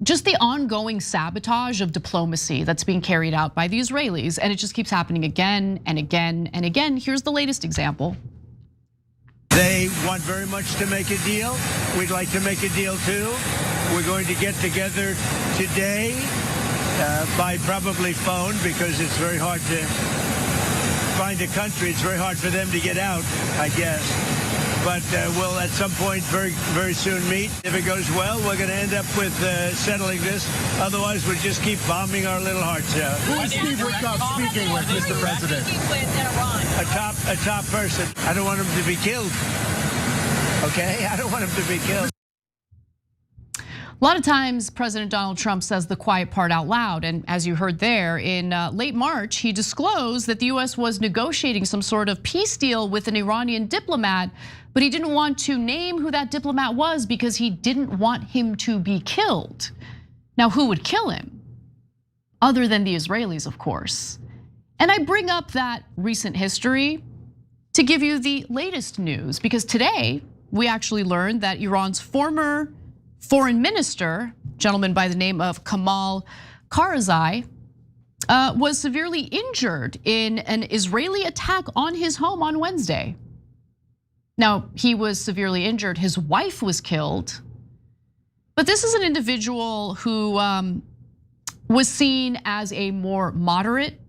just the ongoing sabotage of diplomacy that's being carried out by the Israelis, and it just keeps happening again and again and again. Here's the latest example. They want very much to make a deal. We'd like to make a deal too. We're going to get together today by probably phone because it's very hard to find a country. It's very hard for them to get out, I guess. but we'll at some point very, very soon meet. If it goes well, we're going to end up with settling this. Otherwise, we'll just keep bombing our little hearts out. Who is Steve Witkoff speaking with, Mr. President? A top person. I don't want him to be killed. Okay? I don't want him to be killed. A lot of times, President Donald Trump says the quiet part out loud. And as you heard there, in late March, he disclosed that the US was negotiating some sort of peace deal with an Iranian diplomat, but he didn't want to name who that diplomat was because he didn't want him to be killed. Now, who would kill him? Other than the Israelis, of course. And I bring up that recent history to give you the latest news, because today we actually learned that Iran's former foreign minister, gentleman by the name of Kamal Karzai, was severely injured in an Israeli attack on his home on Wednesday. Now, he was severely injured, his wife was killed, but this is an individual who was seen as a more moderate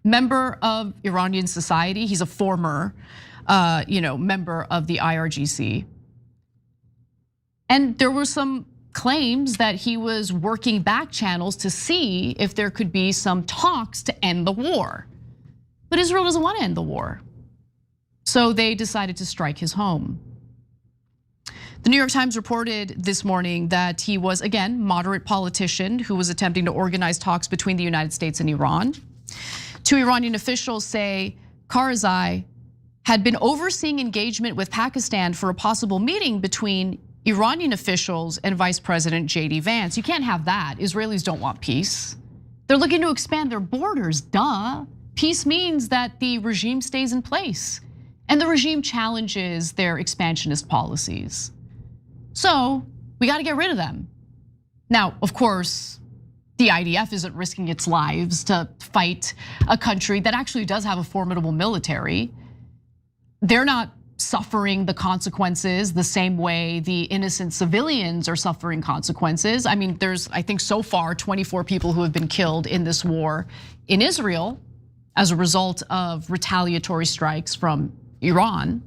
member of Iranian society. He's a former member of the IRGC. And there were some claims that he was working back channels to see if there could be some talks to end the war. But Israel doesn't want to end the war. So they decided to strike his home. The New York Times reported this morning that he was, again, moderate politician who was attempting to organize talks between the United States and Iran. Two Iranian officials say Karzai had been overseeing engagement with Pakistan for a possible meeting between Iranian officials and Vice President J.D. Vance. You can't have that. Israelis don't want peace. They're looking to expand their borders, duh. Peace means that the regime stays in place and the regime challenges their expansionist policies. So we got to get rid of them. Now, of course, the IDF isn't risking its lives to fight a country that actually does have a formidable military. They're not suffering the consequences the same way the innocent civilians are suffering consequences. I mean, there's, I think so far, 24 people who have been killed in this war in Israel as a result of retaliatory strikes from Iran.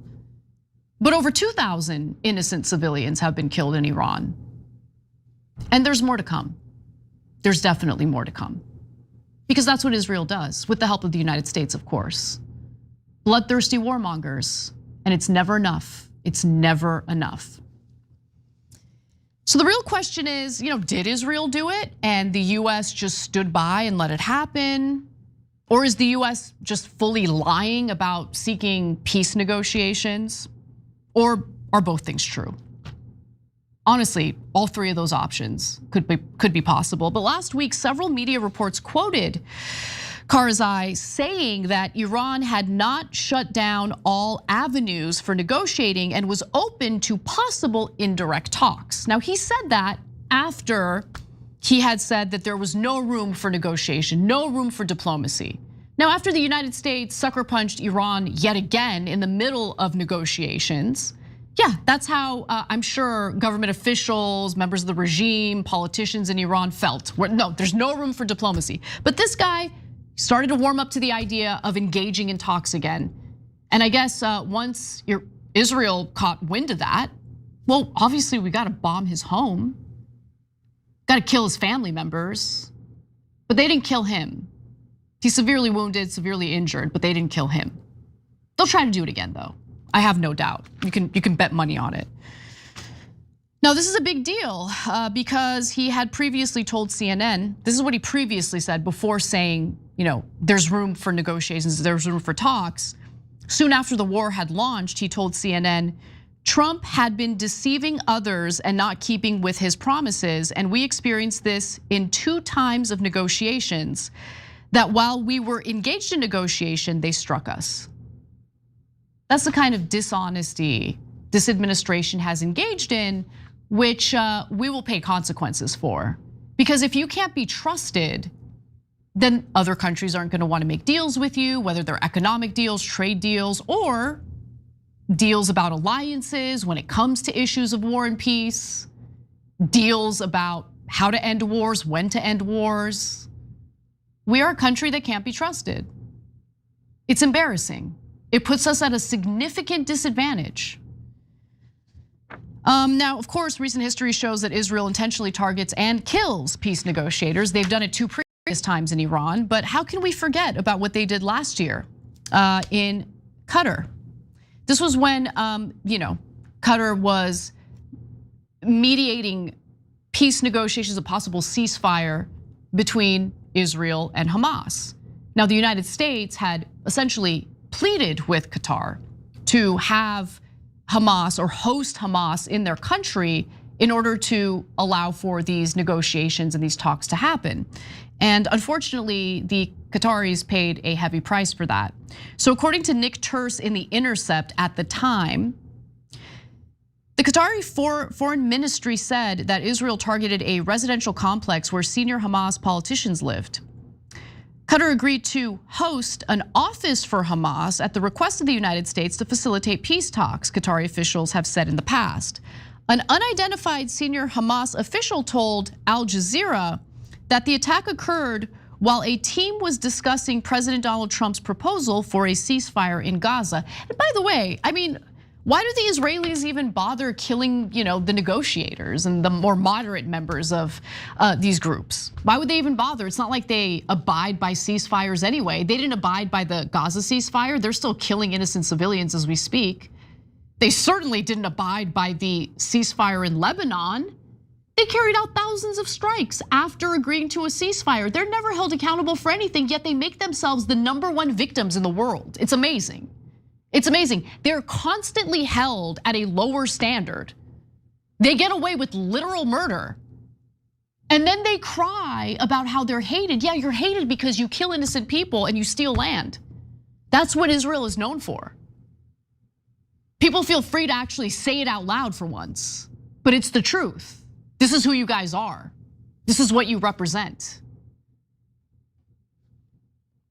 But over 2,000 innocent civilians have been killed in Iran. And there's more to come. There's definitely more to come. Because that's what Israel does, with the help of the United States, of course. Bloodthirsty warmongers. And it's never enough. It's never enough. So the real question is, did Israel do it and the US just stood by and let it happen? Or is the US just fully lying about seeking peace negotiations? Or are both things true? Honestly, all three of those options could be possible. But last week, several media reports quoted Karzai saying that Iran had not shut down all avenues for negotiating and was open to possible indirect talks. Now, he said that after he had said that there was no room for negotiation, no room for diplomacy. Now, after the United States sucker punched Iran yet again in the middle of negotiations, yeah, that's how I'm sure government officials, members of the regime, politicians in Iran felt. No, there's no room for diplomacy. But this guy started to warm up to the idea of engaging in talks again. And I guess once Israel caught wind of that, well, obviously we gotta bomb his home, gotta kill his family members, but they didn't kill him. He's severely wounded, severely injured, but they didn't kill him. They'll try to do it again though. I have no doubt. You can bet money on it. Now, this is a big deal because he had previously told CNN, this is what he previously said before saying, there's room for negotiations, there's room for talks. Soon after the war had launched, he told CNN, Trump had been deceiving others and not keeping with his promises. And we experienced this in 2 times of negotiations, that while we were engaged in negotiation, they struck us. That's the kind of dishonesty this administration has engaged in, which we will pay consequences for. Because if you can't be trusted, then other countries aren't gonna wanna make deals with you, whether they're economic deals, trade deals, or deals about alliances when it comes to issues of war and peace, deals about how to end wars, when to end wars. We are a country that can't be trusted. It's embarrassing. It puts us at a significant disadvantage. Now, of course, recent history shows that Israel intentionally targets and kills peace negotiators. They've done it 2 previous times in Iran, but how can we forget about what they did last year in Qatar? This was when, Qatar was mediating peace negotiations, a possible ceasefire between Israel and Hamas. Now, the United States had essentially pleaded with Qatar to have Hamas or host Hamas in their country in order to allow for these negotiations and these talks to happen. And unfortunately, the Qataris paid a heavy price for that. So according to Nick Turse in The Intercept at the time, the Qatari foreign ministry said that Israel targeted a residential complex where senior Hamas politicians lived. Qatar agreed to host an office for Hamas at the request of the United States to facilitate peace talks, Qatari officials have said in the past. An unidentified senior Hamas official told Al Jazeera that the attack occurred while a team was discussing President Donald Trump's proposal for a ceasefire in Gaza. And by the way, why do the Israelis even bother killing, the negotiators and the more moderate members of these groups? Why would they even bother? It's not like they abide by ceasefires anyway. They didn't abide by the Gaza ceasefire. They're still killing innocent civilians as we speak. They certainly didn't abide by the ceasefire in Lebanon. They carried out thousands of strikes after agreeing to a ceasefire. They're never held accountable for anything, yet they make themselves the #1 victims in the world. It's amazing. It's amazing. They're constantly held at a lower standard. They get away with literal murder. And then they cry about how they're hated. Yeah, you're hated because you kill innocent people and you steal land. That's what Israel is known for. People feel free to actually say it out loud for once, but it's the truth. This is who you guys are. This is what you represent.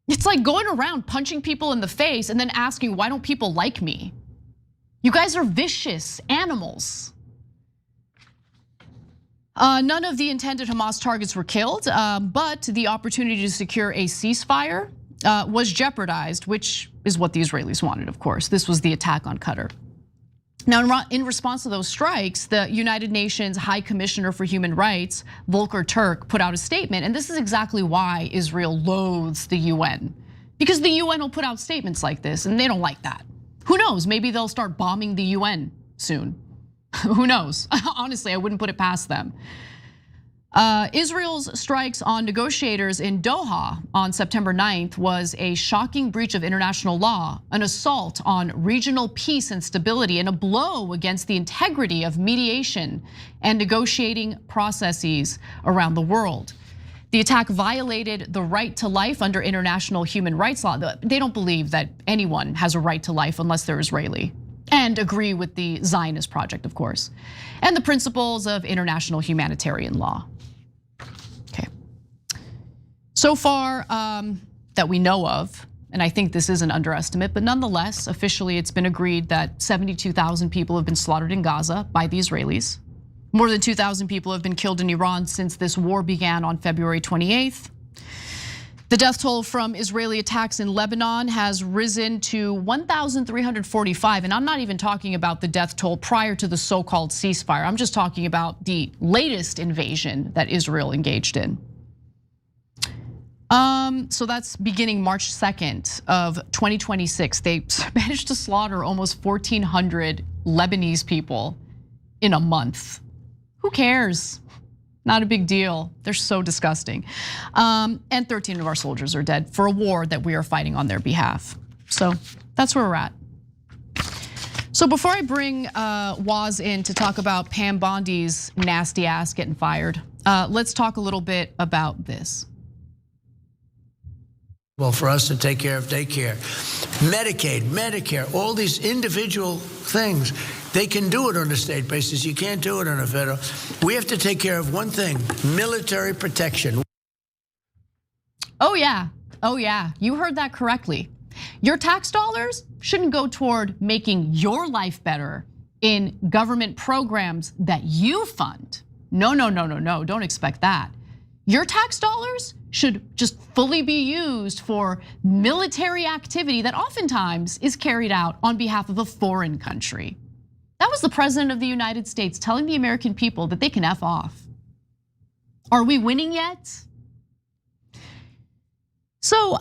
It's like going around punching people in the face and then asking, why don't people like me? You guys are vicious animals. None of the intended Hamas targets were killed, but the opportunity to secure a ceasefire was jeopardized, which is what the Israelis wanted, of course. This was the attack on Qatar. Now, in response to those strikes, the United Nations High Commissioner for Human Rights, Volker Turk, put out a statement, and this is exactly why Israel loathes the UN. Because the UN will put out statements like this, and they don't like that. Who knows, maybe they'll start bombing the UN soon. Who knows? Honestly, I wouldn't put it past them. Israel's strikes on negotiators in Doha on September 9th was a shocking breach of international law, an assault on regional peace and stability, and a blow against the integrity of mediation and negotiating processes around the world. The attack violated the right to life under international human rights law. They don't believe that anyone has a right to life unless they're Israeli, and agree with the Zionist project, of course, and the principles of international humanitarian law. Okay. So far that we know of, and I think this is an underestimate, but nonetheless, officially it's been agreed that 72,000 people have been slaughtered in Gaza by the Israelis. More than 2,000 people have been killed in Iran since this war began on February 28th. The death toll from Israeli attacks in Lebanon has risen to 1,345, and I'm not even talking about the death toll prior to the so-called ceasefire. I'm just talking about the latest invasion that Israel engaged in. So that's beginning March 2nd of 2026. They managed to slaughter almost 1,400 Lebanese people in a month. Who cares? Not a big deal. They're so disgusting. And 13 of our soldiers are dead for a war that we are fighting on their behalf. So that's where we're at. So before I bring Waz in to talk about Pam Bondi's nasty ass getting fired, let's talk a little bit about this. Well, for us to take care of daycare, Medicaid, Medicare, all these individual things, they can do it on a state basis. You can't do it on a federal. We have to take care of one thing, military protection. Oh yeah, you heard that correctly. Your tax dollars shouldn't go toward making your life better in government programs that you fund. No, don't expect that. Your tax dollars should just fully be used for military activity that oftentimes is carried out on behalf of a foreign country. That was the president of the United States telling the American people that they can F off. Are we winning yet? So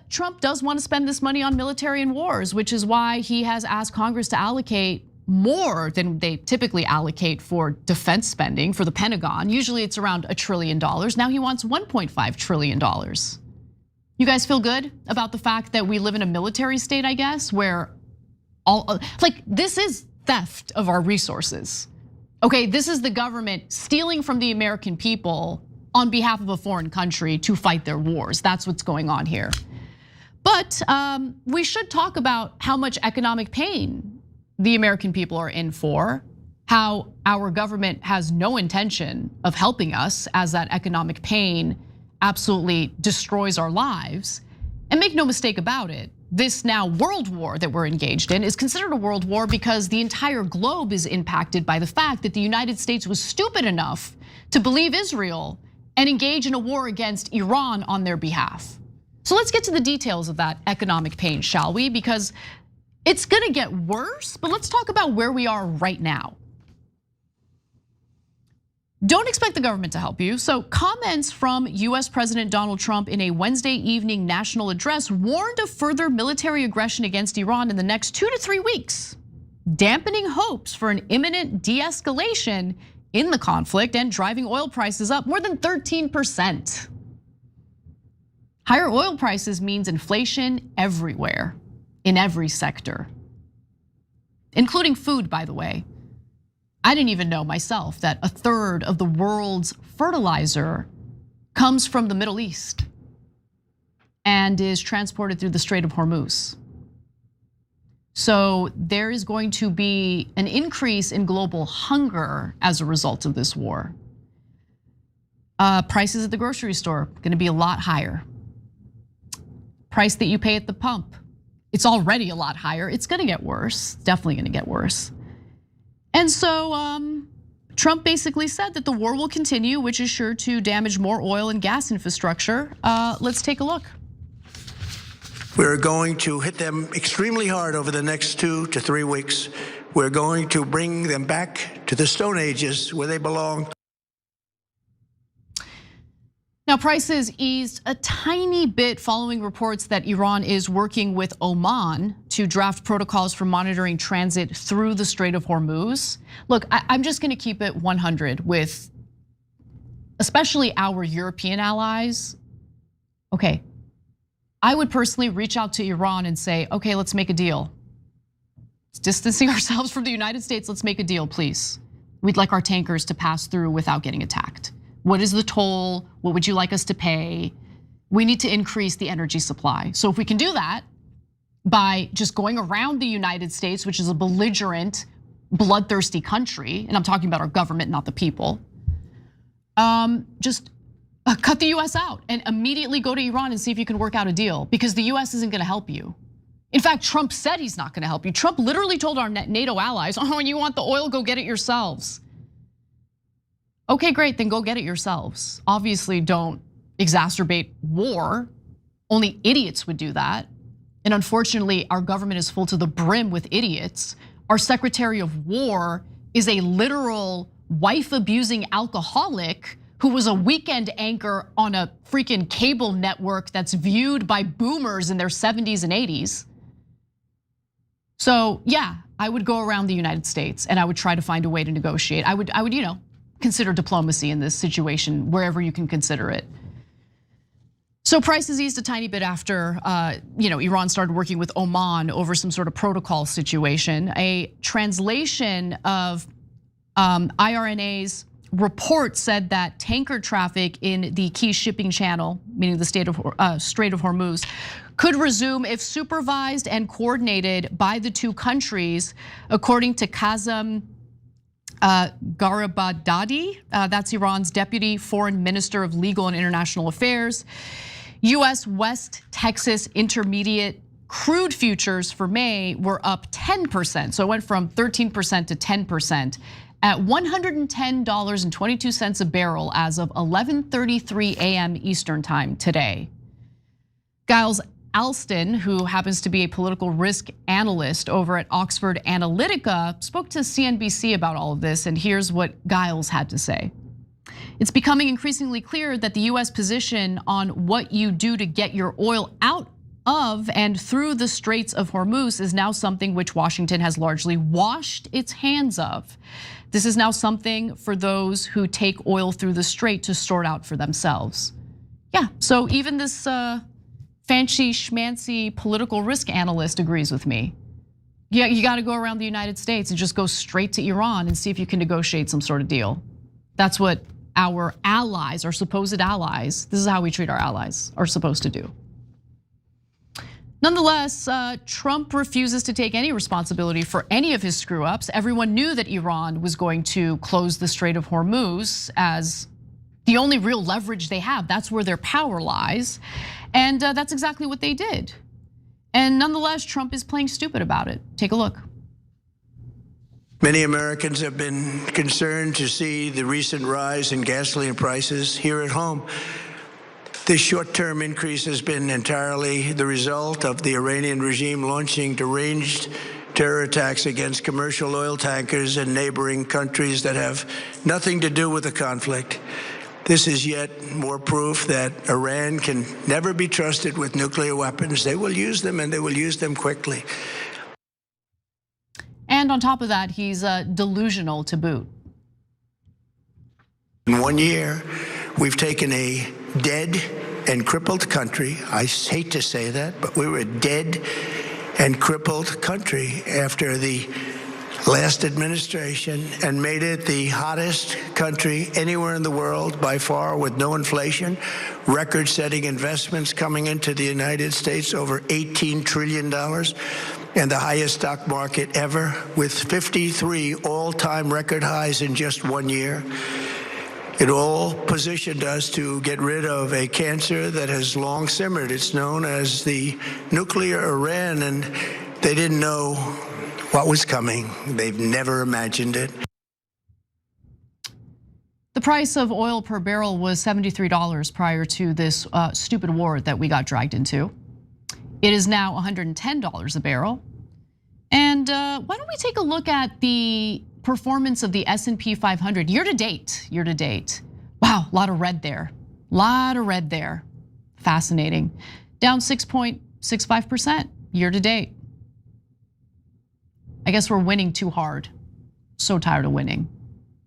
Trump does want to spend this money on military and wars, which is why he has asked Congress to allocate more than they typically allocate for defense spending for the Pentagon. Usually it's around $1 trillion. Now he wants $1.5 trillion. You guys feel good about the fact that we live in a military state, I guess, where this is theft of our resources. Okay, this is the government stealing from the American people on behalf of a foreign country to fight their wars. That's what's going on here. But we should talk about how much economic pain the American people are in for, how our government has no intention of helping us as that economic pain absolutely destroys our lives. And make no mistake about it, this now world war that we're engaged in is considered a world war because the entire globe is impacted by the fact that the United States was stupid enough to believe Israel and engage in a war against Iran on their behalf. So let's get to the details of that economic pain, shall we? Because it's gonna get worse, but let's talk about where we are right now. Don't expect the government to help you. So comments from US President Donald Trump in a Wednesday evening national address warned of further military aggression against Iran in the next 2 to 3 weeks, dampening hopes for an imminent de-escalation in the conflict and driving oil prices up more than 13%. Higher oil prices means inflation everywhere, in every sector, including food, by the way. I didn't even know myself that 1/3 of the world's fertilizer comes from the Middle East and is transported through the Strait of Hormuz. So there is going to be an increase in global hunger as a result of this war. Prices at the grocery store gonna be a lot higher. Price that you pay at the pump, it's already a lot higher. It's gonna get worse, definitely gonna get worse. And so Trump basically said that the war will continue, which is sure to damage more oil and gas infrastructure. Let's take a look. We're going to hit them extremely hard over the next 2 to 3 weeks. We're going to bring them back to the Stone Ages where they belong. Now, prices eased a tiny bit following reports that Iran is working with Oman to draft protocols for monitoring transit through the Strait of Hormuz. Look, I'm just gonna keep it 100 with especially our European allies. Okay, I would personally reach out to Iran and say, okay, let's make a deal. It's distancing ourselves from the United States, let's make a deal, please. We'd like our tankers to pass through without getting attacked. What is the toll? What would you like us to pay? We need to increase the energy supply. So if we can do that by just going around the United States, which is a belligerent, bloodthirsty country, and I'm talking about our government, not the people, just cut the US out and immediately go to Iran and see if you can work out a deal, because the US isn't gonna help you. In fact, Trump said he's not gonna help you. Trump literally told our NATO allies, when you want the oil, go get it yourselves. Okay, great, then go get it yourselves. Obviously, don't exacerbate war. Only idiots would do that. And unfortunately, our government is full to the brim with idiots. Our Secretary of War is a literal wife-abusing alcoholic who was a weekend anchor on a freaking cable network that's viewed by boomers in their 70s and 80s. So yeah, I would go around the United States and I would try to find a way to negotiate. I would, consider diplomacy in this situation, wherever you can consider it. So prices eased a tiny bit after Iran started working with Oman over some sort of protocol situation. A translation of IRNA's report said that tanker traffic in the key shipping channel, meaning the Strait of Hormuz, could resume if supervised and coordinated by the two countries, according to Kazem Garibaldadi, that's Iran's deputy foreign minister of legal and international affairs. US West Texas Intermediate crude futures for May were up 10%. So it went from 13% to 10% at $110.22 a barrel as of 11:33 a.m. Eastern time today. Giles, Alston, who happens to be a political risk analyst over at Oxford Analytica, spoke to CNBC about all of this, and here's what Giles had to say. It's becoming increasingly clear that the US position on what you do to get your oil out of and through the Straits of Hormuz is now something which Washington has largely washed its hands of. This is now something for those who take oil through the strait to sort out for themselves. Yeah, so even this fancy schmancy political risk analyst agrees with me. Yeah, you gotta go around the United States and just go straight to Iran and see if you can negotiate some sort of deal. That's what our allies, our supposed allies, this is how we treat our allies, are supposed to do. Nonetheless, Trump refuses to take any responsibility for any of his screw ups. Everyone knew that Iran was going to close the Strait of Hormuz as the only real leverage they have. That's where their power lies. And that's exactly what they did. And nonetheless, Trump is playing stupid about it. Take a look. Many Americans have been concerned to see the recent rise in gasoline prices here at home. This short-term increase has been entirely the result of the Iranian regime launching deranged terror attacks against commercial oil tankers in neighboring countries that have nothing to do with the conflict. This is yet more proof that Iran can never be trusted with nuclear weapons. They will use them, and they will use them quickly. And on top of that, he's delusional to boot. In 1 year, we've taken a dead and crippled country. I hate to say that, but we were a dead and crippled country after the last administration and made it the hottest country anywhere in the world by far, with no inflation, record-setting investments coming into the United States, over $18 trillion, and the highest stock market ever, with 53 all-time record highs in just 1 year. It all positioned us to get rid of a cancer that has long simmered. It's known as the nuclear Iran, and they didn't know what was coming. They've never imagined it. The price of oil per barrel was $73 prior to this stupid war that we got dragged into. It is now $110 a barrel. And why don't we take a look at the performance of the S&P 500 year to date. Wow, a lot of red there. Fascinating. Down 6.65% year to date. I guess we're winning too hard. So tired of winning.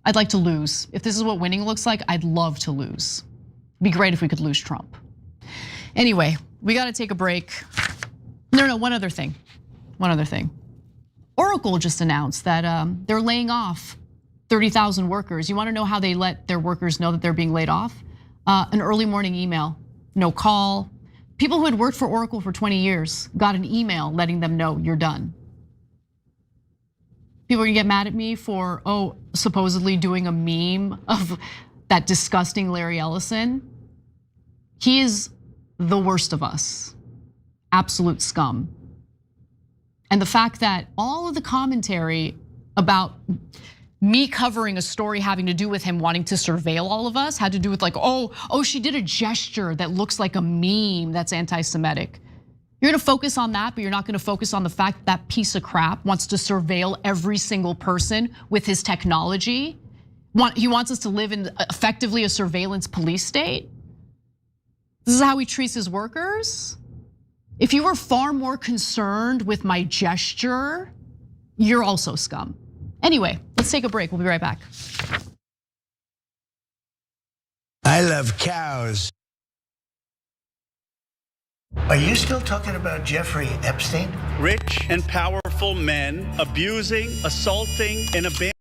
I'd like to lose. If this is what winning looks like, I'd love to lose. It'd be great if we could lose Trump. Anyway, we gotta take a break. No, one other thing. Oracle just announced that they're laying off 30,000 workers. You wanna know how they let their workers know that they're being laid off? An early morning email, no call. People who had worked for Oracle for 20 years got an email letting them know you're done. People are gonna get mad at me for, supposedly doing a meme of that disgusting Larry Ellison. He is the worst of us, absolute scum. And the fact that all of the commentary about me covering a story having to do with him wanting to surveil all of us had to do with like, she did a gesture that looks like a meme that's anti-Semitic. You're gonna focus on that, but you're not gonna focus on the fact that piece of crap wants to surveil every single person with his technology. He wants us to live in effectively a surveillance police state. This is how he treats his workers. If you were far more concerned with my gesture, you're also scum. Anyway, let's take a break. We'll be right back. I love cows. Are you still talking about Jeffrey Epstein? Rich and powerful men abusing, assaulting, and abandoning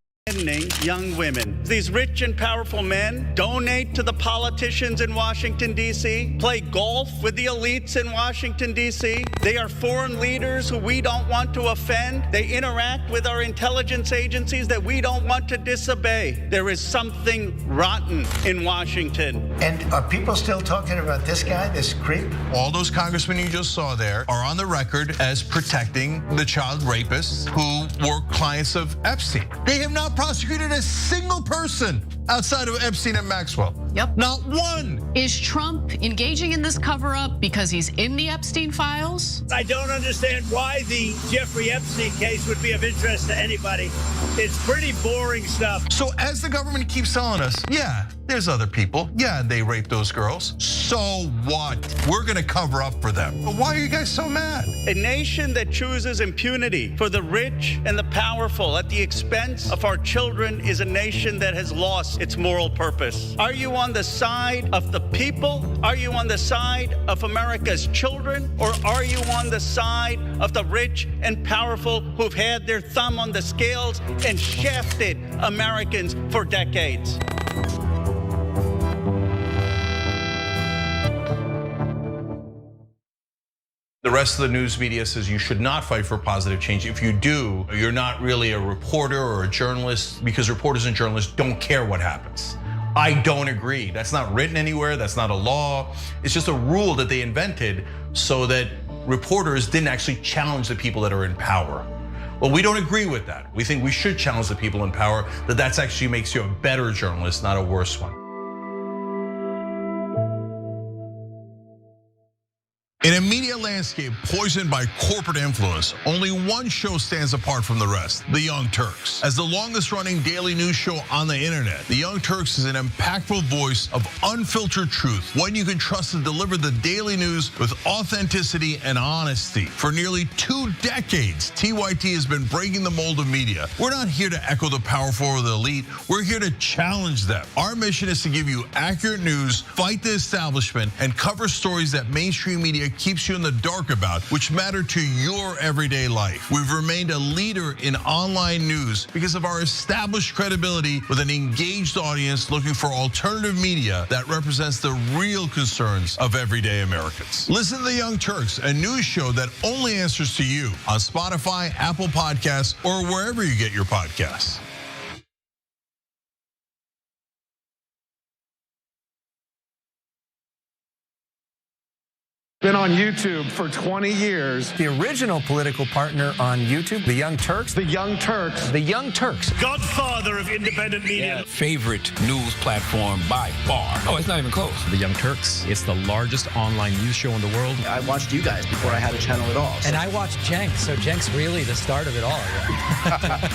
young women. These rich and powerful men donate to the politicians in Washington, D.C., play golf with the elites in Washington, D.C. They are foreign leaders who we don't want to offend. They interact with our intelligence agencies that we don't want to disobey. There is something rotten in Washington. And are people still talking about this guy, this creep? All those congressmen you just saw there are on the record as protecting the child rapists who were clients of Epstein. They have not not prosecuted a single person outside of Epstein and Maxwell. Yep. Not one. Is Trump engaging in this cover-up because he's in the Epstein files? I don't understand why the Jeffrey Epstein case would be of interest to anybody. It's pretty boring stuff. So as the government keeps telling us, yeah, there's other people. Yeah, they raped those girls. So what? We're gonna cover up for them. But why are you guys so mad? A nation that chooses impunity for the rich and the powerful at the expense of our children is a nation that has lost its moral purpose. Are you on the side of the people? Are you on the side of America's children? Or are you on the side of the rich and powerful who've had their thumb on the scales and shafted Americans for decades? The rest of the news media says you should not fight for positive change. If you do, you're not really a reporter or a journalist, because reporters and journalists don't care what happens. I don't agree. That's not written anywhere. That's not a law. It's just a rule that they invented so that reporters didn't actually challenge the people that are in power. Well, we don't agree with that. We think we should challenge the people in power, that actually makes you a better journalist, not a worse one. In a media landscape poisoned by corporate influence, only one show stands apart from the rest, The Young Turks. As the longest running daily news show on the internet, The Young Turks is an impactful voice of unfiltered truth, one you can trust to deliver the daily news with authenticity and honesty. For nearly 2 decades, TYT has been breaking the mold of media. We're not here to echo the powerful or the elite, we're here to challenge them. Our mission is to give you accurate news, fight the establishment, and cover stories that mainstream media keeps you in the dark about, which matter to your everyday life. We've remained a leader in online news because of our established credibility with an engaged audience looking for alternative media that represents the real concerns of everyday Americans. Listen to The Young Turks, a news show that only answers to you on Spotify, Apple Podcasts, or wherever you get your podcasts. Been on YouTube for 20 years. The original political partner on YouTube, The Young Turks. The Young Turks. The Young Turks. Godfather of independent media. Yeah. Favorite news platform by far. Oh, it's not even close. The Young Turks. It's the largest online news show in the world. I watched you guys before I had a channel at all. So. And I watched Cenk, so Cenk's really the start of it all.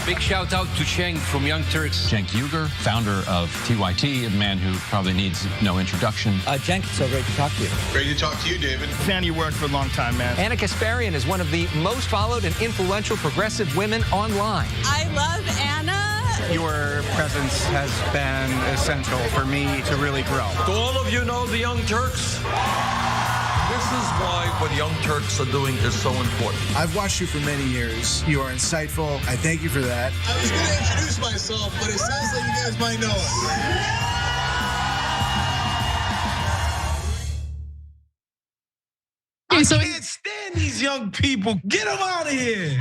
Big shout out to Cenk from Young Turks. Cenk Uygur, founder of TYT, a man who probably needs no introduction. Cenk, so great to talk to you. Great to talk to you, David. Fan you worked for a long time, man. Anna Kasparian is one of the most followed and influential progressive women online. I love Anna. Your presence has been essential for me to really grow. Do all of you know the Young Turks? This is why what Young Turks are doing is so important. I've watched you for many years. You are insightful. I thank you for that. I was going to introduce myself, but it sounds like you guys might know us. I can't stand these young people. Get them out of here.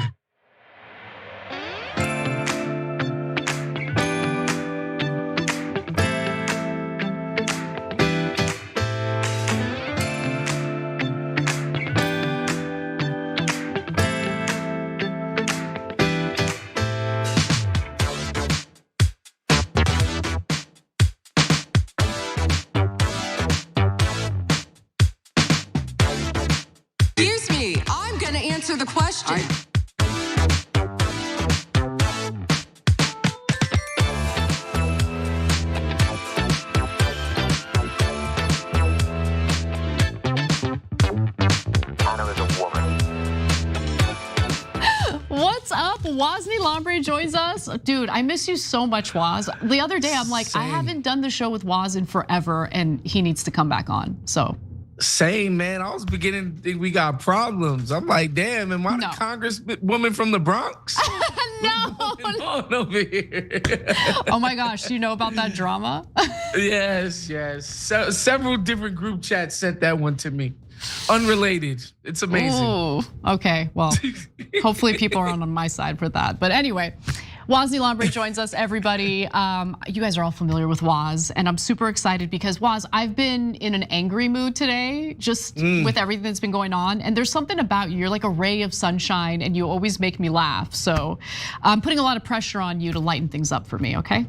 Answer the question. What's up? Wozni Lambre joins us. Dude, I miss you so much, Woz. The other day, I'm like, I haven't done the show with Woz in forever, and he needs to come back on, so. Same, man. I was beginning to think we got problems. I'm like, damn, am I the congresswoman from the Bronx? No. What's going on over here? Oh my gosh, do you know about that drama? Yes. So, several different group chats sent that one to me. Unrelated. It's amazing. Ooh, okay, well, hopefully people are on my side for that. But anyway, Wosny Lombrick joins us, everybody. You guys are all familiar with Woz, and I'm super excited because Woz, I've been in an angry mood today, just with everything that's been going on. And there's something about you, you're like a ray of sunshine, and you always make me laugh. So I'm putting a lot of pressure on you to lighten things up for me, okay?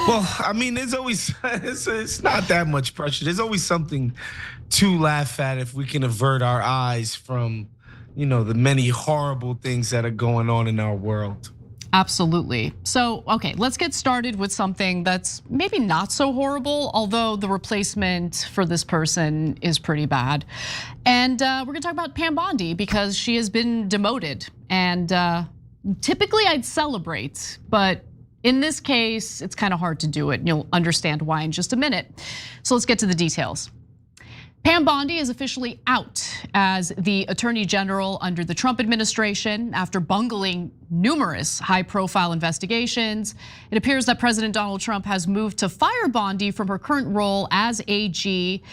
Well, I mean, there's always, it's not that much pressure. There's always something to laugh at if we can avert our eyes from, the many horrible things that are going on in our world. Absolutely. So, okay, let's get started with something that's maybe not so horrible, although the replacement for this person is pretty bad. And we're gonna talk about Pam Bondi because she has been demoted. And typically I'd celebrate, but in this case, it's kind of hard to do it. And you'll understand why in just a minute. So let's get to the details. Pam Bondi is officially out as the Attorney General under the Trump administration after bungling numerous high-profile investigations. It appears that President Donald Trump has moved to fire Bondi from her current role as AG.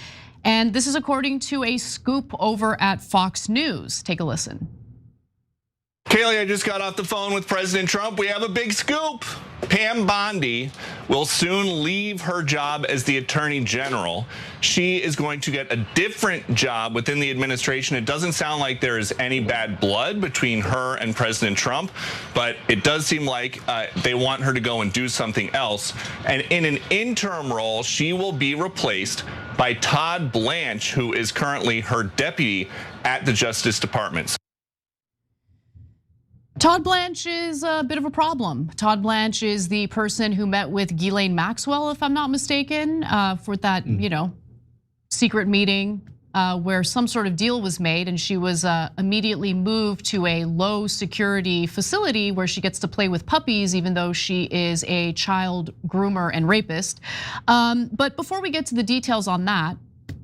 And this is according to a scoop over at Fox News. Take a listen. Kaylee, I just got off the phone with President Trump. We have a big scoop. Pam Bondi will soon leave her job as the Attorney General. She is going to get a different job within the administration. It doesn't sound like there is any bad blood between her and President Trump, but it does seem like they want her to go and do something else. And in an interim role, she will be replaced by Todd Blanche, who is currently her deputy at the Justice Department. Todd Blanche is a bit of a problem. Todd Blanche is the person who met with Ghislaine Maxwell, if I'm not mistaken, for that secret meeting where some sort of deal was made, and she was immediately moved to a low security facility where she gets to play with puppies, even though she is a child groomer and rapist. But before we get to the details on that,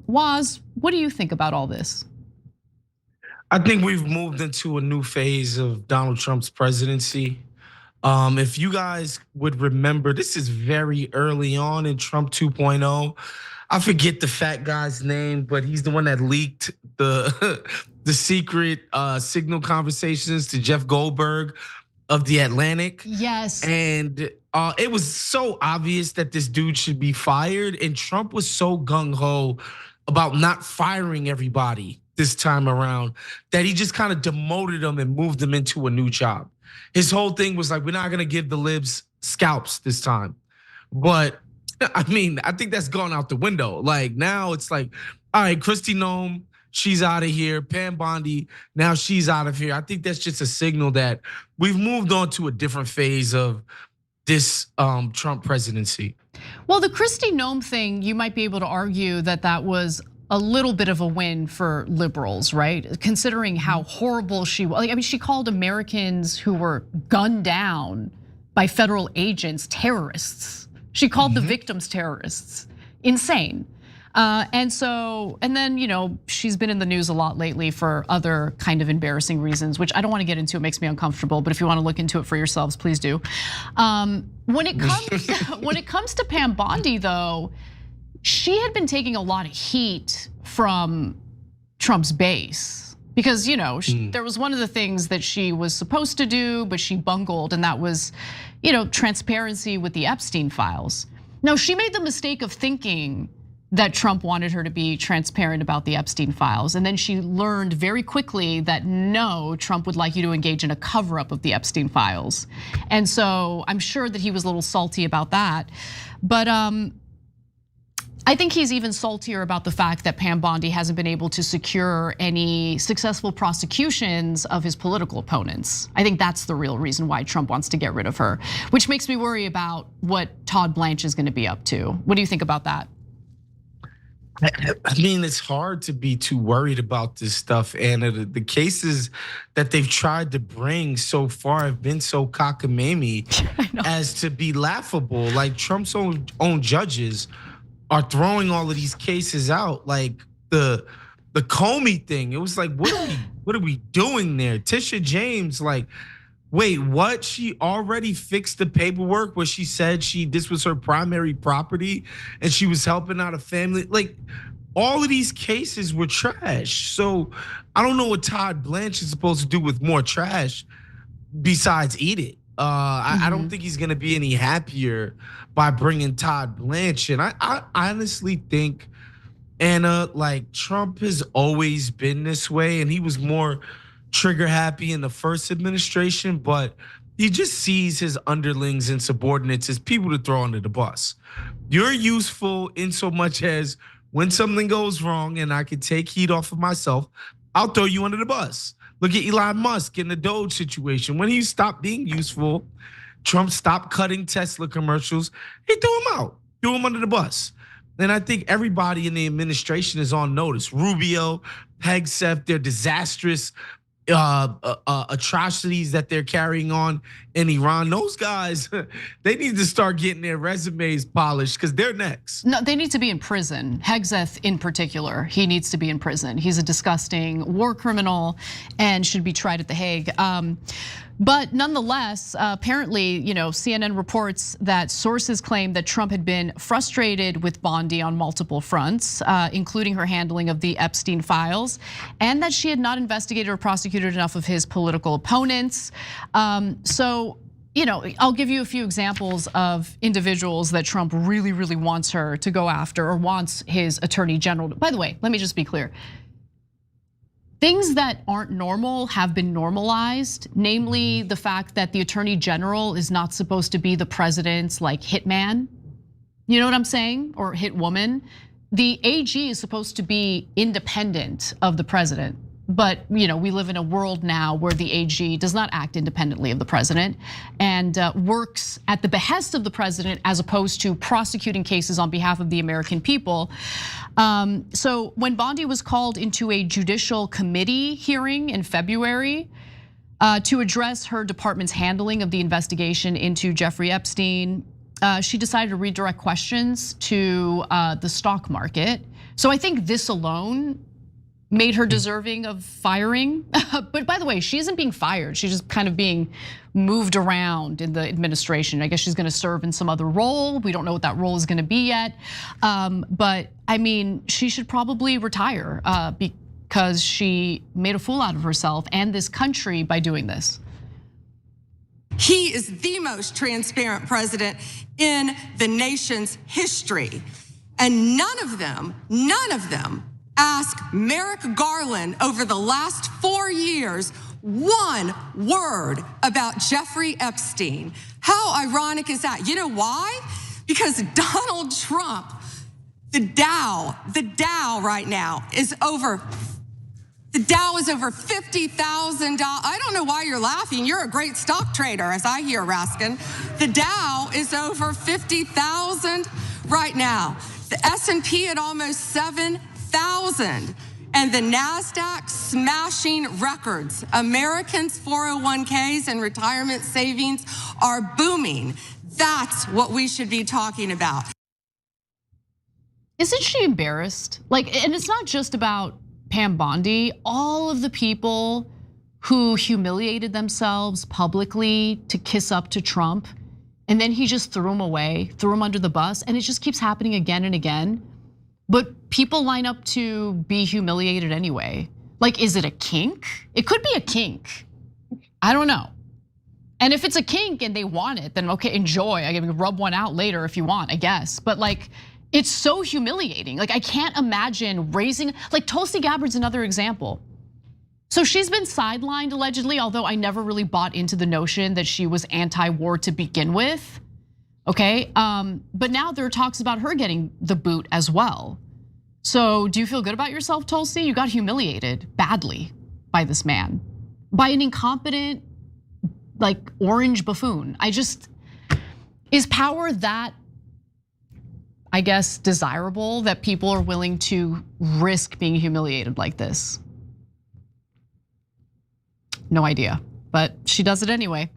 Woz, what do you think about all this? I think we've moved into a new phase of Donald Trump's presidency. If you guys would remember, this is very early on in Trump 2.0. I forget the fat guy's name, but he's the one that leaked the secret signal conversations to Jeff Goldberg of The Atlantic. Yes. And it was so obvious that this dude should be fired, and Trump was so gung-ho about not firing everybody this time around that he just kind of demoted them and moved them into a new job. His whole thing was like, we're not gonna give the libs scalps this time. But I mean, I think that's gone out the window. Like now it's like, all right, Kristi Noem, she's out of here. Pam Bondi, now she's out of here. I think that's just a signal that we've moved on to a different phase of this Trump presidency. Well, the Kristi Noem thing, you might be able to argue that that was a little bit of a win for liberals, right? Considering how horrible she was. I mean, she called Americans who were gunned down by federal agents terrorists. She called the victims terrorists. Insane. And then, she's been in the news a lot lately for other kind of embarrassing reasons, which I don't want to get into. It makes me uncomfortable, but if you want to look into it for yourselves, please do. When it comes to Pam Bondi, though, she had been taking a lot of heat from Trump's base because, there was one of the things that she was supposed to do, but she bungled, and that was, transparency with the Epstein files. Now, she made the mistake of thinking that Trump wanted her to be transparent about the Epstein files. And then she learned very quickly that no, Trump would like you to engage in a cover up of the Epstein files. And so I'm sure that he was a little salty about that. But I think he's even saltier about the fact that Pam Bondi hasn't been able to secure any successful prosecutions of his political opponents. I think that's the real reason why Trump wants to get rid of her, which makes me worry about what Todd Blanche is gonna be up to. What do you think about that? I mean, it's hard to be too worried about this stuff, and the cases that they've tried to bring so far have been so cockamamie as to be laughable. Like Trump's own judges are throwing all of these cases out, like the Comey thing. It was like, what are we doing there? Tisha James, like, wait, what? She already fixed the paperwork where she said this was her primary property and she was helping out a family. Like, all of these cases were trash. So I don't know what Todd Blanche is supposed to do with more trash besides eat it. I don't think he's going to be any happier by bringing Todd Blanche in. I honestly think, Anna, like Trump has always been this way, and he was more trigger happy in the first administration, but he just sees his underlings and subordinates as people to throw under the bus. You're useful in so much as when something goes wrong and I can take heat off of myself, I'll throw you under the bus. Look at Elon Musk in the Doge situation. When he stopped being useful, Trump stopped cutting Tesla commercials, he threw him out, threw him under the bus. And I think everybody in the administration is on notice. Rubio, Hegseth, their disastrous atrocities that they're carrying on in Iran. Those guys, they need to start getting their resumes polished because they're next. No, they need to be in prison. Hegseth in particular, he needs to be in prison. He's a disgusting war criminal and should be tried at The Hague. But nonetheless, apparently, CNN reports that sources claim that Trump had been frustrated with Bondi on multiple fronts, including her handling of the Epstein files, and that she had not investigated or prosecuted enough of his political opponents. So, I'll give you a few examples of individuals that Trump really, really wants her to go after or wants his attorney general. By the way, let me just be clear. Things that aren't normal have been normalized, namely the fact that the attorney general is not supposed to be the president's like hitman. You know what I'm saying? Or hit woman. The AG is supposed to be independent of the president. But we live in a world now where the AG does not act independently of the president and works at the behest of the president as opposed to prosecuting cases on behalf of the American people. So when Bondi was called into a judicial committee hearing in February to address her department's handling of the investigation into Jeffrey Epstein, she decided to redirect questions to the stock market. So I think this alone made her deserving of firing. But by the way, she isn't being fired. She's just kind of being moved around in the administration. I guess she's gonna serve in some other role. We don't know what that role is gonna be yet. But I mean, she should probably retire because she made a fool out of herself and this country by doing this. He is the most transparent president in the nation's history. And none of them ask Merrick Garland over the last 4 years one word about Jeffrey Epstein. How ironic is that? You know why? Because Donald Trump, the Dow right now is over. The Dow is over $50,000. I don't know why you're laughing. You're a great stock trader, as I hear, Raskin. The Dow is over 50,000 right now. The S&P at almost 7,000. And the NASDAQ smashing records. Americans' 401ks and retirement savings are booming. That's what we should be talking about. Isn't she embarrassed? And it's not just about Pam Bondi. All of the people who humiliated themselves publicly to kiss up to Trump, and then he just threw them away, threw them under the bus, and it just keeps happening again and again. But people line up to be humiliated anyway. Is it a kink? It could be a kink. I don't know. And if it's a kink and they want it, then okay, enjoy. I can rub one out later if you want, I guess. But it's so humiliating. I can't imagine raising, Tulsi Gabbard's another example. So she's been sidelined allegedly, although I never really bought into the notion that she was anti-war to begin with. Okay, but now there are talks about her getting the boot as well. So do you feel good about yourself, Tulsi? You got humiliated badly by this man, by an incompetent, orange buffoon. Is power that, I guess, desirable that people are willing to risk being humiliated like this? No idea, but she does it anyway.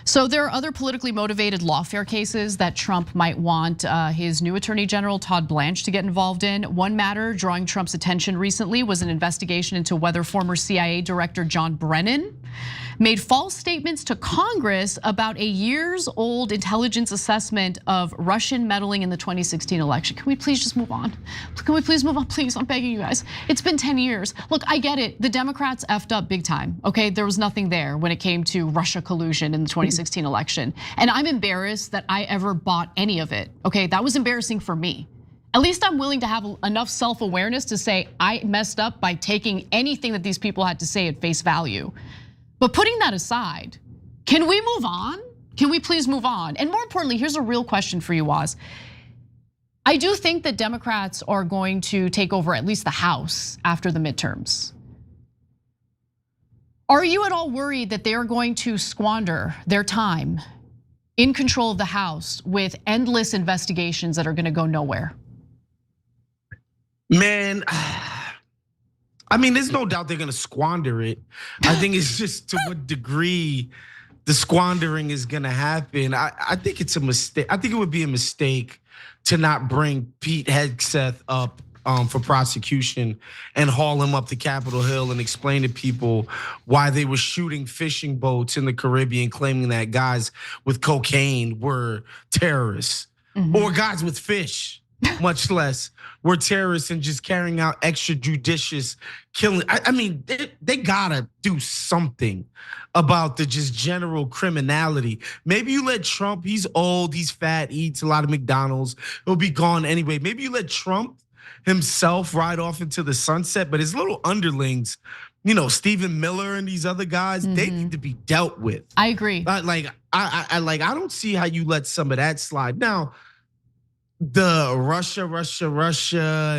So there are other politically motivated lawfare cases that Trump might want his new Attorney General, Todd Blanche, to get involved in. One matter drawing Trump's attention recently was an investigation into whether former CIA Director John Brennan made false statements to Congress about a years-old intelligence assessment of Russian meddling in the 2016 election. Can we please just move on? Can we please move on? Please, I'm begging you guys. It's been 10 years. Look, I get it. The Democrats effed up big time, okay? There was nothing there when it came to Russia collusion in the 2016 election. And I'm embarrassed that I ever bought any of it, okay? That was embarrassing for me. At least I'm willing to have enough self-awareness to say I messed up by taking anything that these people had to say at face value. But putting that aside, can we move on? Can we please move on? And more importantly, here's a real question for you, Oz. I do think that Democrats are going to take over at least the House after the midterms. Are you at all worried that they are going to squander their time in control of the House with endless investigations that are going to go nowhere? Man, I mean, there's no doubt they're gonna squander it. I think it's just to what degree the squandering is gonna happen. I think it's a mistake. I think it would be a mistake to not bring Pete Hegseth up for prosecution and haul him up to Capitol Hill and explain to people why they were shooting fishing boats in the Caribbean, claiming that guys with cocaine were terrorists or guys with fish. Much less were terrorists and just carrying out extrajudicious killing. I mean, they gotta do something about the just general criminality. Maybe you let Trump, he's old, he's fat, eats a lot of McDonald's, he'll be gone anyway. Maybe you let Trump himself ride off into the sunset, but his little underlings, Stephen Miller and these other guys, they need to be dealt with. I agree. I don't see how you let some of that slide. Now, the Russia,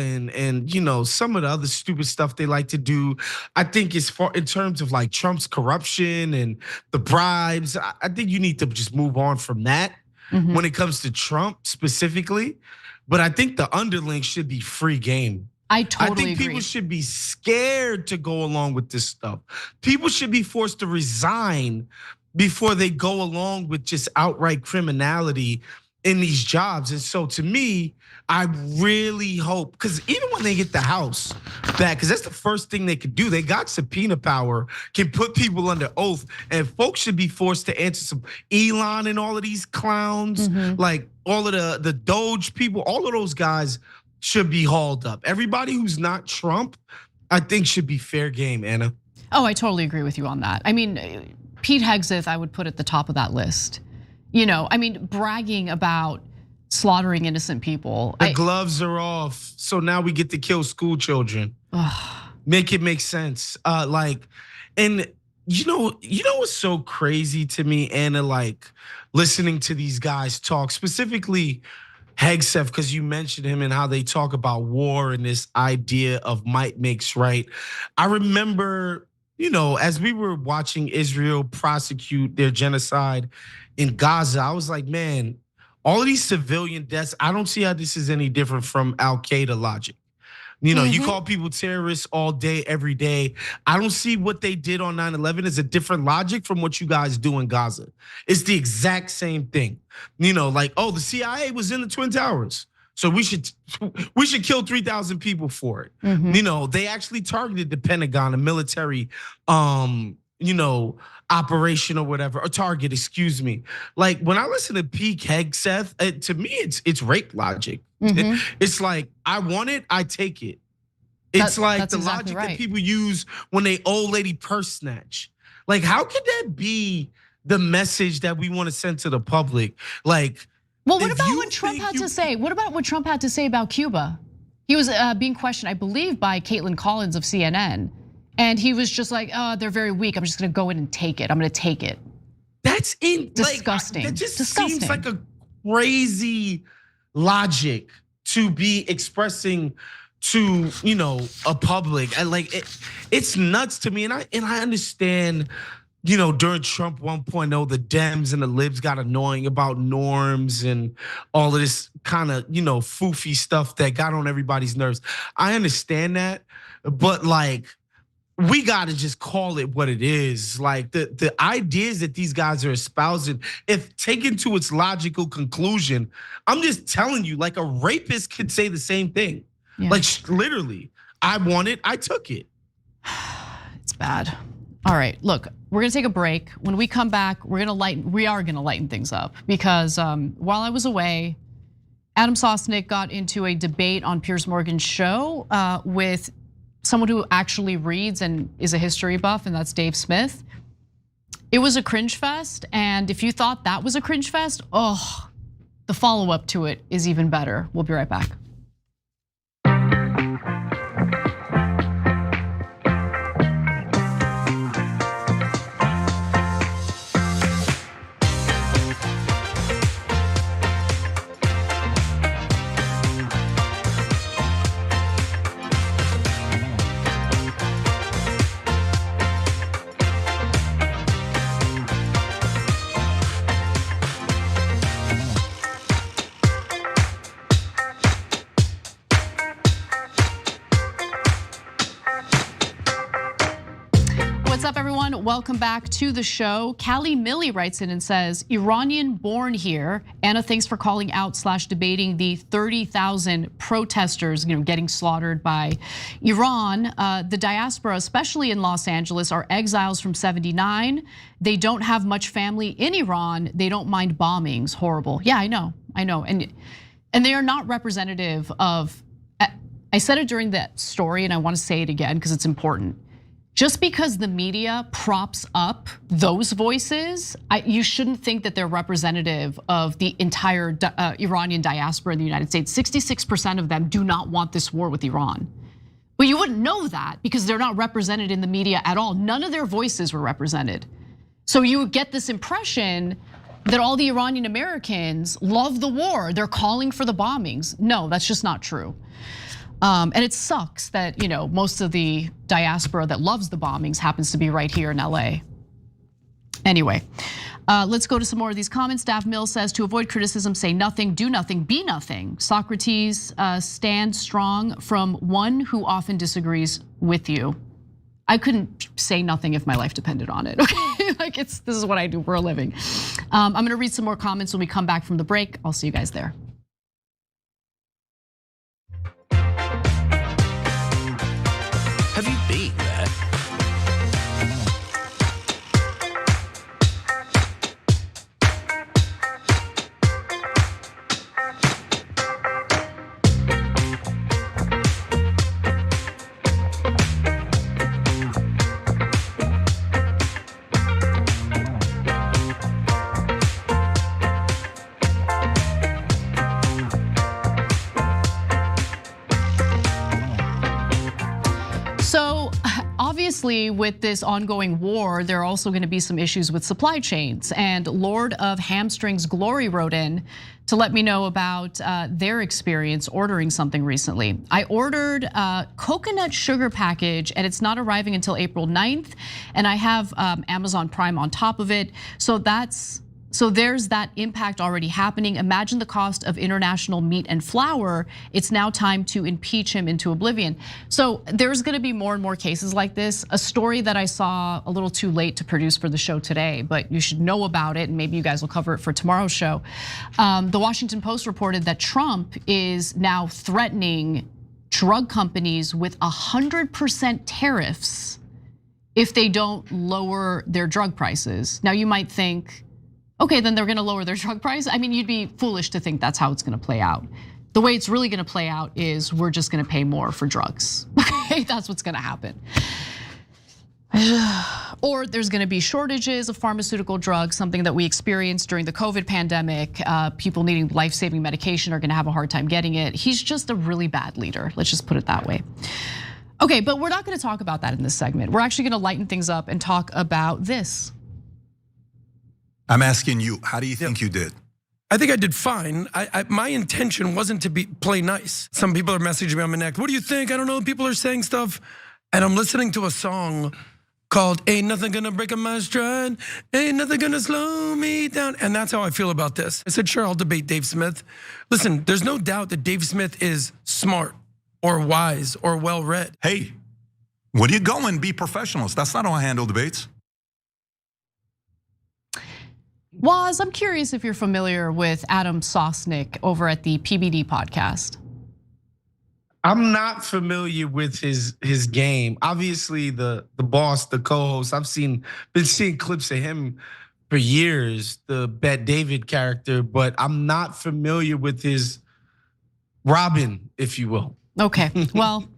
and some of the other stupid stuff they like to do. I think is far in terms of like Trump's corruption and the bribes. I think you need to just move on from that when it comes to Trump specifically. But I think the underlings should be free game. I totally agree. People should be scared to go along with this stuff. People should be forced to resign before they go along with just outright criminality in these jobs. And so to me, I really hope, because even when they get the House back, because that's the first thing they could do, they got subpoena power, can put people under oath, and folks should be forced to answer some Elon and all of these clowns, like all of the Doge people, all of those guys should be hauled up. Everybody who's not Trump, I think should be fair game, Anna. Oh, I totally agree with you on that. I mean, Pete Hegseth, I would put at the top of that list. Bragging about slaughtering innocent people. The gloves are off, so now we get to kill school children. Make it make sense. And what's so crazy to me, Anna, like listening to these guys talk, specifically Hegseth, because you mentioned him and how they talk about war and this idea of might makes right. I remember, as we were watching Israel prosecute their genocide in Gaza, I was like, man, all of these civilian deaths, I don't see how this is any different from Al-Qaeda logic. You call people terrorists all day, every day. I don't see what they did on 9/11 as a different logic from what you guys do in Gaza. It's the exact same thing. The CIA was in the Twin Towers, so we should kill 3,000 people for it. They actually targeted the Pentagon, a military, operation or whatever, or target, excuse me. Like when I listen to Pete Hegseth, to me, it's rape logic. It's like, I want it, I take it. It's like the logic that people use when they old lady purse snatch. Like, how could that be the message that we want to send to the public? Like, well, what about what Trump had to say? What about what Trump had to say about Cuba? He was being questioned, I believe, by Caitlin Collins of CNN. And he was just like, they're very weak. I'm just gonna go in and take it. I'm gonna take it. That's disgusting. That just seems like a crazy logic to be expressing to a public. And it's nuts to me. And I understand, during Trump 1.0, the Dems and the libs got annoying about norms and all of this kind of foofy stuff that got on everybody's nerves. I understand that, but we gotta just call it what it is. Like the ideas that these guys are espousing, if taken to its logical conclusion, I'm just telling you, like a rapist could say the same thing. Yeah. Like literally, I want it, I took it. It's bad. All right, look, we're gonna take a break. When we come back, we are gonna lighten things up because while I was away, Adam Sosnick got into a debate on Piers Morgan's show with someone who actually reads and is a history buff, and that's Dave Smith. It was a cringe fest, and if you thought that was a cringe fest, the follow-up to it is even better. We'll be right back. What's up, everyone? Welcome back to the show. Callie Millie writes in and says, Iranian born here. Anna, thanks for calling out / debating the 30,000 protesters getting slaughtered by Iran. The diaspora, especially in Los Angeles, are exiles from '79. They don't have much family in Iran. They don't mind bombings. Horrible. Yeah, I know. And they are not representative of, I said it during that story and I want to say it again because it's important. Just because the media props up those voices, you shouldn't think that they're representative of the entire Iranian diaspora in the United States. 66% of them do not want this war with Iran. But you wouldn't know that because they're not represented in the media at all. None of their voices were represented. So you would get this impression that all the Iranian Americans love the war. They're calling for the bombings. No, that's just not true. And it sucks that most of the diaspora that loves the bombings happens to be right here in LA. Anyway, let's go to some more of these comments. Dav Mill says, to avoid criticism, say nothing, do nothing, be nothing. Socrates, stand strong from one who often disagrees with you. I couldn't say nothing if my life depended on it, okay? This is what I do for a living. I'm gonna read some more comments when we come back from the break. I'll see you guys there. Have you beat that? Obviously, with this ongoing war, there are also going to be some issues with supply chains. And Lord of Hamstrings Glory wrote in to let me know about their experience ordering something recently. I ordered a coconut sugar package and it's not arriving until April 9th. And I have Amazon Prime on top of it. So there's that impact already happening. Imagine the cost of international meat and flour. It's now time to impeach him into oblivion. So there's gonna be more and more cases like this. A story that I saw a little too late to produce for the show today, but you should know about it and maybe you guys will cover it for tomorrow's show. The Washington Post reported that Trump is now threatening drug companies with 100% tariffs if they don't lower their drug prices. Now you might think, okay, then they're gonna lower their drug price. I mean, you'd be foolish to think that's how it's gonna play out. The way it's really gonna play out is we're just gonna pay more for drugs. Okay, that's what's gonna happen. Or there's gonna be shortages of pharmaceutical drugs, something that we experienced during the COVID pandemic. People needing life-saving medication are gonna have a hard time getting it. He's just a really bad leader, let's just put it that way. Okay, but we're not gonna talk about that in this segment. We're actually gonna lighten things up and talk about this. I'm asking you, how do you think you did? I think I did fine. My intention wasn't to play nice. Some people are messaging me on my neck. What do you think? I don't know. People are saying stuff. And I'm listening to a song called Ain't Nothing Gonna Break My Stride. Ain't nothing gonna slow me down. And that's how I feel about this. I said, sure, I'll debate Dave Smith. Listen, there's no doubt that Dave Smith is smart or wise or well-read. Hey, where do you go and be professionals? That's not how I handle debates. Waz, I'm curious if you're familiar with Adam Sosnick over at the PBD podcast. I'm not familiar with his game. Obviously, the boss, the co-host, been seeing clips of him for years, the Bet David character, but I'm not familiar with his Robin, if you will. Okay, well,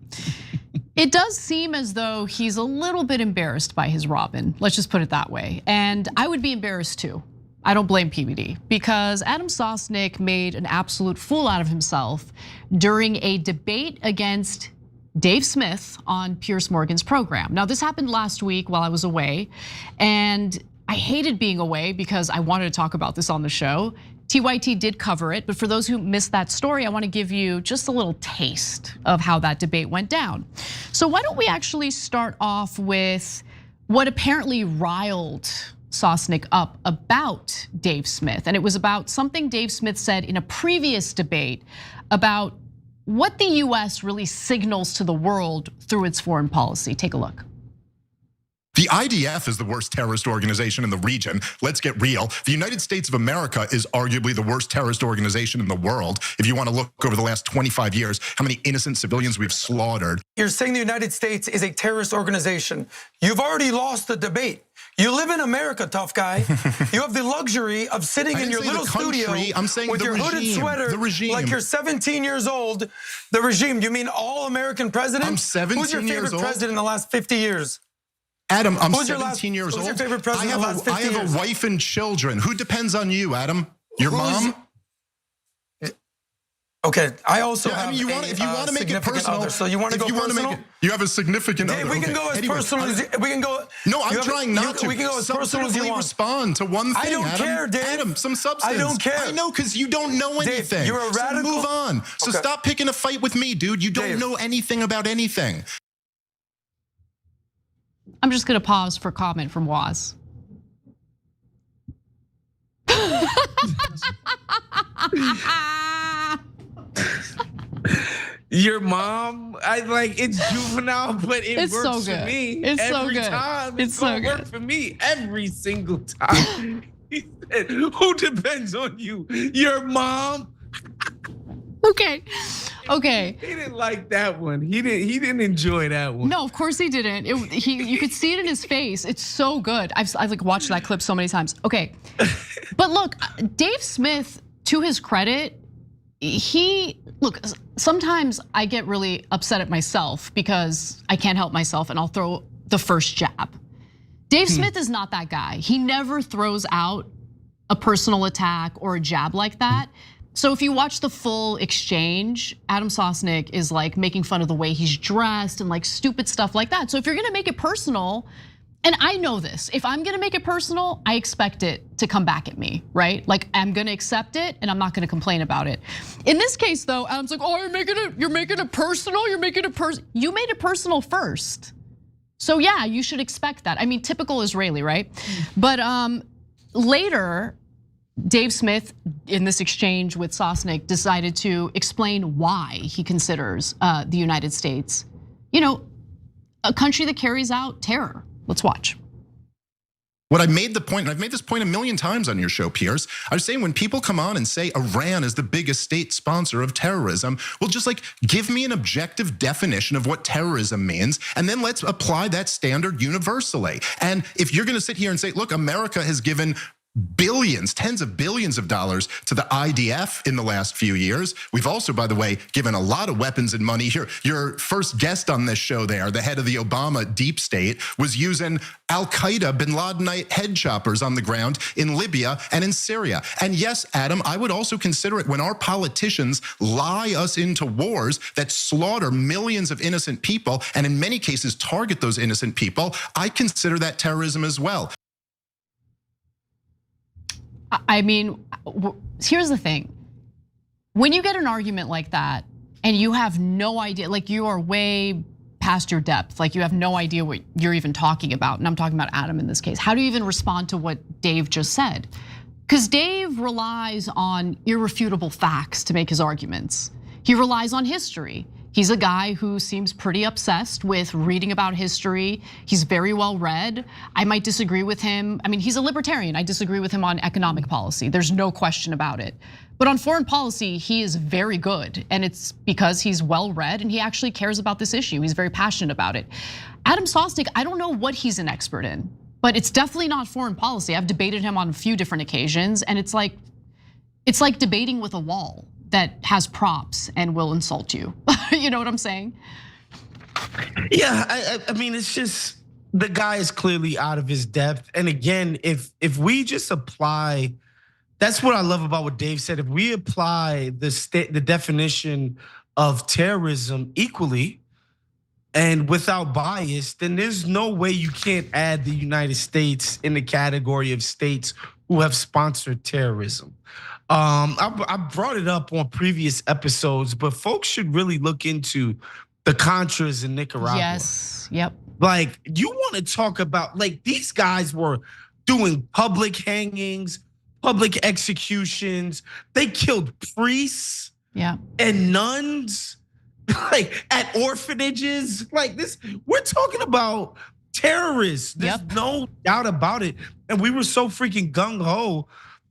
it does seem as though he's a little bit embarrassed by his Robin. Let's just put it that way. And I would be embarrassed too. I don't blame PBD because Adam Sosnick made an absolute fool out of himself during a debate against Dave Smith on Piers Morgan's program. Now, this happened last week while I was away, and I hated being away because I wanted to talk about this on the show. TYT did cover it, but for those who missed that story, I want to give you just a little taste of how that debate went down. So why don't we actually start off with what apparently riled Sosnick up about Dave Smith. And it was about something Dave Smith said in a previous debate about what the US really signals to the world through its foreign policy. Take a look. The IDF is the worst terrorist organization in the region. Let's get real. The United States of America is arguably the worst terrorist organization in the world. If you want to look over the last 25 years, how many innocent civilians we've slaughtered. You're saying the United States is a terrorist organization. You've already lost the debate. You live in America, tough guy. You have the luxury of sitting in your little studio with your hooded sweater like you're 17 years old. The regime, you mean all American presidents? I'm 17 Who's your years favorite old? president in the last 50 years? Adam, I'm Who's 17 years old. Who's your favorite president in the last 50 I have years? a wife and children. Who depends on you, Adam? Your mom? Okay, I also have if you want to make it personal, other, so you want to go personal? You have a significant Dave, other. we can go as personal as we can go. No, I'm trying not to. We can go as personal as you want. Respond to one thing. I don't Adam. care, Dave. Adam, some substance. I don't care. I know, because you don't know anything. Dave, you're a radical. So move on. So stop picking a fight with me, dude. You don't know anything about anything. I'm just gonna pause for comment from Waz. Your mom, I like it's juvenile, but it It's works so for good. me It's so every good. time. It's so gonna work good. for me every single time. He said, "Who depends on you? Your mom." Okay. He didn't like that one. He didn't enjoy that one. No, of course he didn't. You could see it in his face. It's so good. I've like watched that clip so many times. Okay, but look, Dave Smith, to his credit, look. Sometimes I get really upset at myself because I can't help myself, and I'll throw the first jab. Dave Smith is not that guy. He never throws out a personal attack or a jab like that. So if you watch the full exchange, Adam Sosnick is like making fun of the way he's dressed and like stupid stuff like that. So if you're gonna make it personal, and I know this, if I'm gonna make it personal, I expect it to come back at me, right? Like I'm gonna accept it and I'm not gonna complain about it. In this case though, Adam's like, oh, you're making it personal, you made it personal first. So yeah, you should expect that. I mean, typical Israeli, right? But later, Dave Smith, in this exchange with Sosnick, decided to explain why he considers the United States, a country that carries out terror. Let's watch. What I made the point, and I've made this point a million times on your show, Piers. I was saying when people come on and say Iran is the biggest state sponsor of terrorism, well, just like give me an objective definition of what terrorism means, and then let's apply that standard universally. And if you're gonna sit here and say, look, America has given billions, tens of billions of dollars to the IDF in the last few years. We've also, by the way, given a lot of weapons and money here. Your first guest on this show there, the head of the Obama deep state, was using Al-Qaeda, bin Ladenite head choppers on the ground in Libya and in Syria. And yes, Adam, I would also consider it when our politicians lie us into wars that slaughter millions of innocent people and in many cases target those innocent people. I consider that terrorism as well. I mean, here's the thing. When you get an argument like that and you have no idea, like you are way past your depth, like you have no idea what you're even talking about, and I'm talking about Adam in this case, how do you even respond to what Dave just said? Because Dave relies on irrefutable facts to make his arguments. He relies on history. He's a guy who seems pretty obsessed with reading about history. He's very well read. I might disagree with him. I mean, he's a libertarian. I disagree with him on economic policy. There's no question about it. But on foreign policy, he is very good. And it's because he's well read and he actually cares about this issue. He's very passionate about it. Adam Sosnick, I don't know what he's an expert in, but it's definitely not foreign policy. I've debated him on a few different occasions, and it's like debating with a wall that has props and will insult you. You know what I'm saying? Yeah, I mean, it's just the guy is clearly out of his depth. And again, if we just apply, that's what I love about what Dave said. If we apply the definition of terrorism equally and without bias, then there's no way you can't add the United States in the category of states who have sponsored terrorism. I brought it up on previous episodes, but folks should really look into the Contras in Nicaragua. Yes, yep. Like, you want to talk about, like, these guys were doing public hangings, public executions. They killed priests and nuns, like at orphanages. Like this, we're talking about terrorists. There's no doubt about it. And we were so freaking gung-ho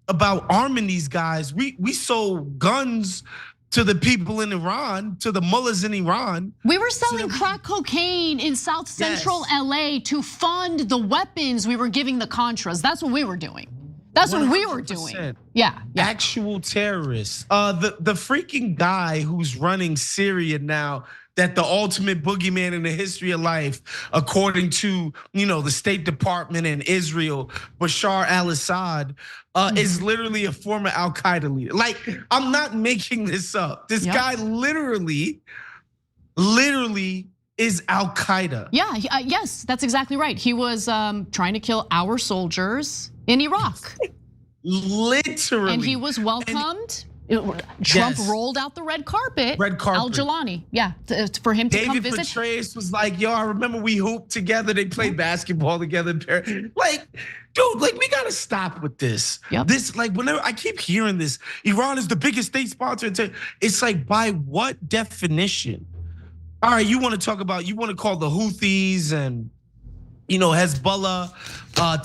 about arming these guys. We sold guns to the people in Iran, to the mullahs in Iran. We were selling crack cocaine in South Central LA to fund the weapons we were giving the Contras. That's what we were doing. That's what we were doing. Yeah. Actual terrorists. The freaking guy who's running Syria now, that the ultimate boogeyman in the history of life, according to the State Department in Israel, Bashar al-Assad, is literally a former Al-Qaeda leader. Like, I'm not making this up. This guy literally is Al-Qaeda. Yeah, yes, that's exactly right. He was trying to kill our soldiers in Iraq. Literally. And he was welcomed. Trump rolled out the red carpet. Al-Jilani, for him to come visit. David Petraeus was like, yo, I remember we hooped together. They played basketball together in Paris. Like, dude, like, we gotta stop with this. This, like, whenever I keep hearing this, Iran is the biggest state sponsor. It's like, by what definition? All right, you want to call the Houthis and Hezbollah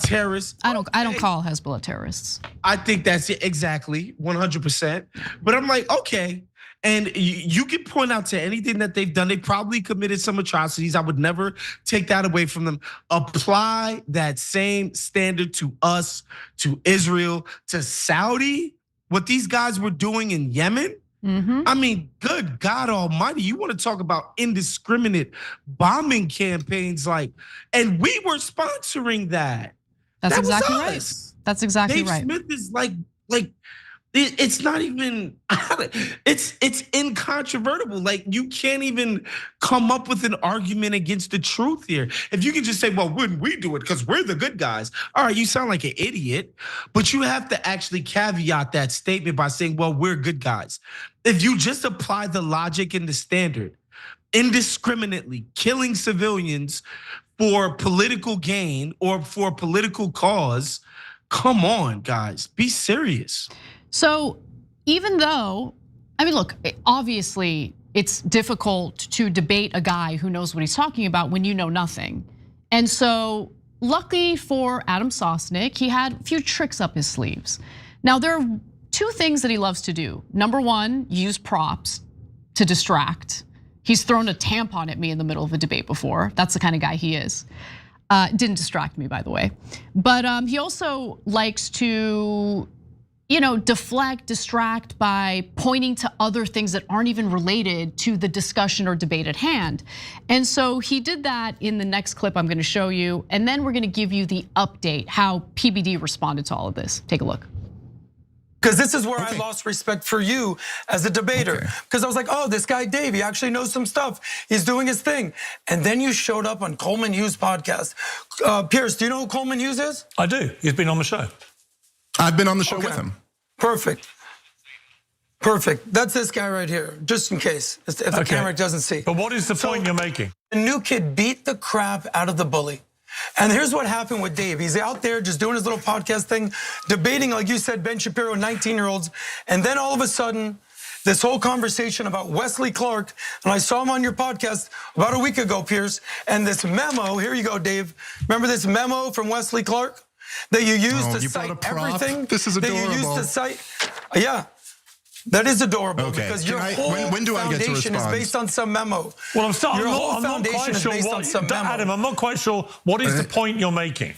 terrorists. I don't call Hezbollah terrorists. I think that's it, exactly 100%. But I'm like, okay, and you can point out to anything that they've done. They probably committed some atrocities. I would never take that away from them. Apply that same standard to us, to Israel, to Saudi. What these guys were doing in Yemen. I mean, good God Almighty, you want to talk about indiscriminate bombing campaigns, like, and we were sponsoring that. That's exactly right. That's exactly right. Dave Smith is like it's not even, it's incontrovertible. Like, you can't even come up with an argument against the truth here. If you can just say, well, wouldn't we do it because we're the good guys? All right, you sound like an idiot, but you have to actually caveat that statement by saying, well, we're good guys. If you just apply the logic and the standard, indiscriminately killing civilians for political gain or for a political cause, come on, guys, be serious. So even though, I mean, look, obviously it's difficult to debate a guy who knows what he's talking about when you know nothing. And so lucky for Adam Sosnick, he had a few tricks up his sleeves. Now, there are two things that he loves to do. Number one, use props to distract. He's thrown a tampon at me in the middle of a debate before. That's the kind of guy he is. Didn't distract me, by the way. But he also likes to, deflect, distract by pointing to other things that aren't even related to the discussion or debate at hand. And so he did that in the next clip I'm gonna show you. And then we're gonna give you the update, how PBD responded to all of this. Take a look. Because this is where I lost respect for you as a debater. Because I was like, oh, this guy Dave, he actually knows some stuff. He's doing his thing. And then you showed up on Coleman Hughes' podcast. Pierce, do you know who Coleman Hughes is? I do. He's been on the show. I've been on the show with him. Perfect. That's this guy right here, just in case, if the camera doesn't see. But what is the point you're making? The new kid beat the crap out of the bully. And here's what happened with Dave. He's out there just doing his little podcast thing, debating, like you said, Ben Shapiro, 19-year-olds. And then all of a sudden, this whole conversation about Wesley Clark, and I saw him on your podcast about a week ago, Pierce, and this memo, here you go, Dave. Remember this memo from Wesley Clark that you used to cite everything? This is adorable. That you used to cite, yeah. That is adorable because your whole when do I get to foundation is respond? based on some memo. Well, I'm sorry, Your whole I'm not foundation quite is sure based on some memo. Adam, I'm not quite sure what is the point you're making.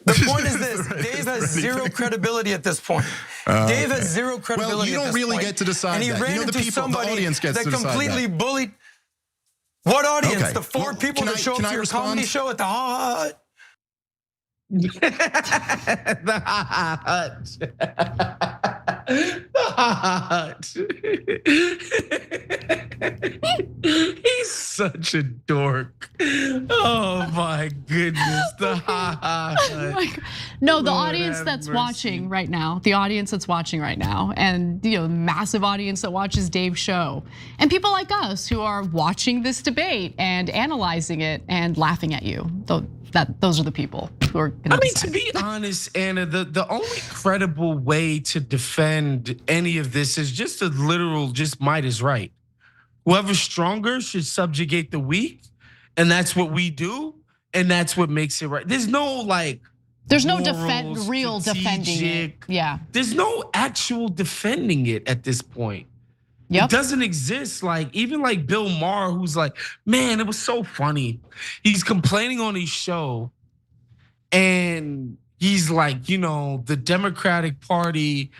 The point is this: Dave has zero credibility at this point. Dave has zero credibility. Well, you don't really get to decide and he that. ran You know, into the people, the somebody audience gets that to decide completely that. bullied. What audience? Okay. The four people can that show up can to I your respond? comedy show at the Hut. The Hut. The Hut. He's such a dork. Oh my goodness. The Hut. No, the Lord audience have that's mercy. watching right now, and massive audience that watches Dave's show, and people like us who are watching this debate and analyzing it and laughing at you. Those are the people who are gonna decide. To be honest, Anna, the only credible way to defend any of this is just a literal, just might is right. Whoever's stronger should subjugate the weak, and that's what we do, and that's what makes it right. There's no there's no moral, real defending it. Yeah. There's no actual defending it at this point. Yep. It doesn't exist. Even Bill Maher, who's like, man, it was so funny. He's complaining on his show, and he's like, the Democratic Party,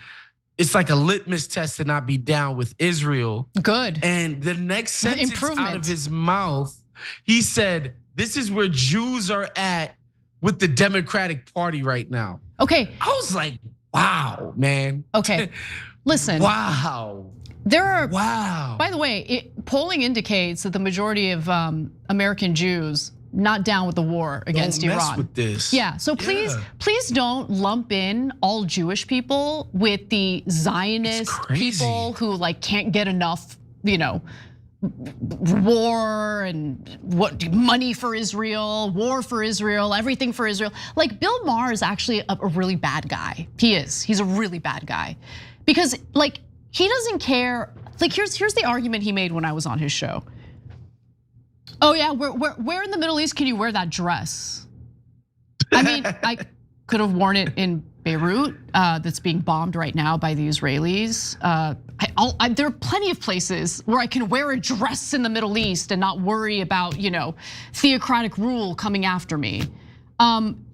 it's like a litmus test to not be down with Israel. Good. And the next sentence out of his mouth, he said, this is where Jews are at with the Democratic Party right now. Okay. I was like, wow, man. Okay, listen. Wow. By the way, polling indicates that the majority of American Jews not down with the war against Don't Iran. mess with this. Yeah, so please don't lump in all Jewish people with the Zionist people who can't get enough, war and money for Israel, war for Israel, everything for Israel. Bill Maher is actually a really bad guy. He's a really bad guy because he doesn't care. Here's the argument he made when I was on his show. Oh yeah, where in the Middle East can you wear that dress? I mean, I could have worn it in Beirut, that's being bombed right now by the Israelis. There are plenty of places where I can wear a dress in the Middle East and not worry about theocratic rule coming after me.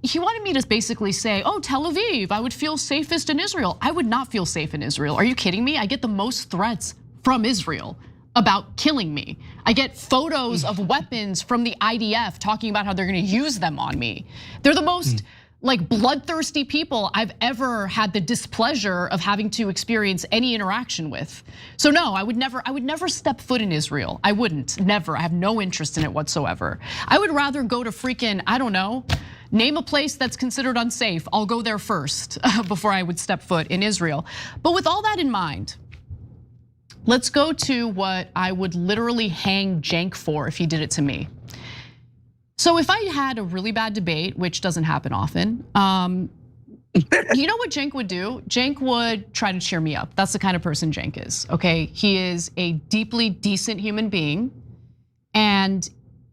He wanted me to basically say, oh, Tel Aviv, I would feel safest in Israel. I would not feel safe in Israel. Are you kidding me? I get the most threats from Israel about killing me. I get photos of weapons from the IDF talking about how they're gonna use them on me. They're the most bloodthirsty people I've ever had the displeasure of having to experience any interaction with. So no, I would never step foot in Israel. I wouldn't, never. I have no interest in it whatsoever. I would rather go to freaking, I don't know, name a place that's considered unsafe. I'll go there first before I would step foot in Israel. But with all that in mind, let's go to what I would literally hang Cenk for if he did it to me. So if I had a really bad debate, which doesn't happen often, you know what Cenk would do? Cenk would try to cheer me up. That's the kind of person Cenk is, okay? He is a deeply decent human being, and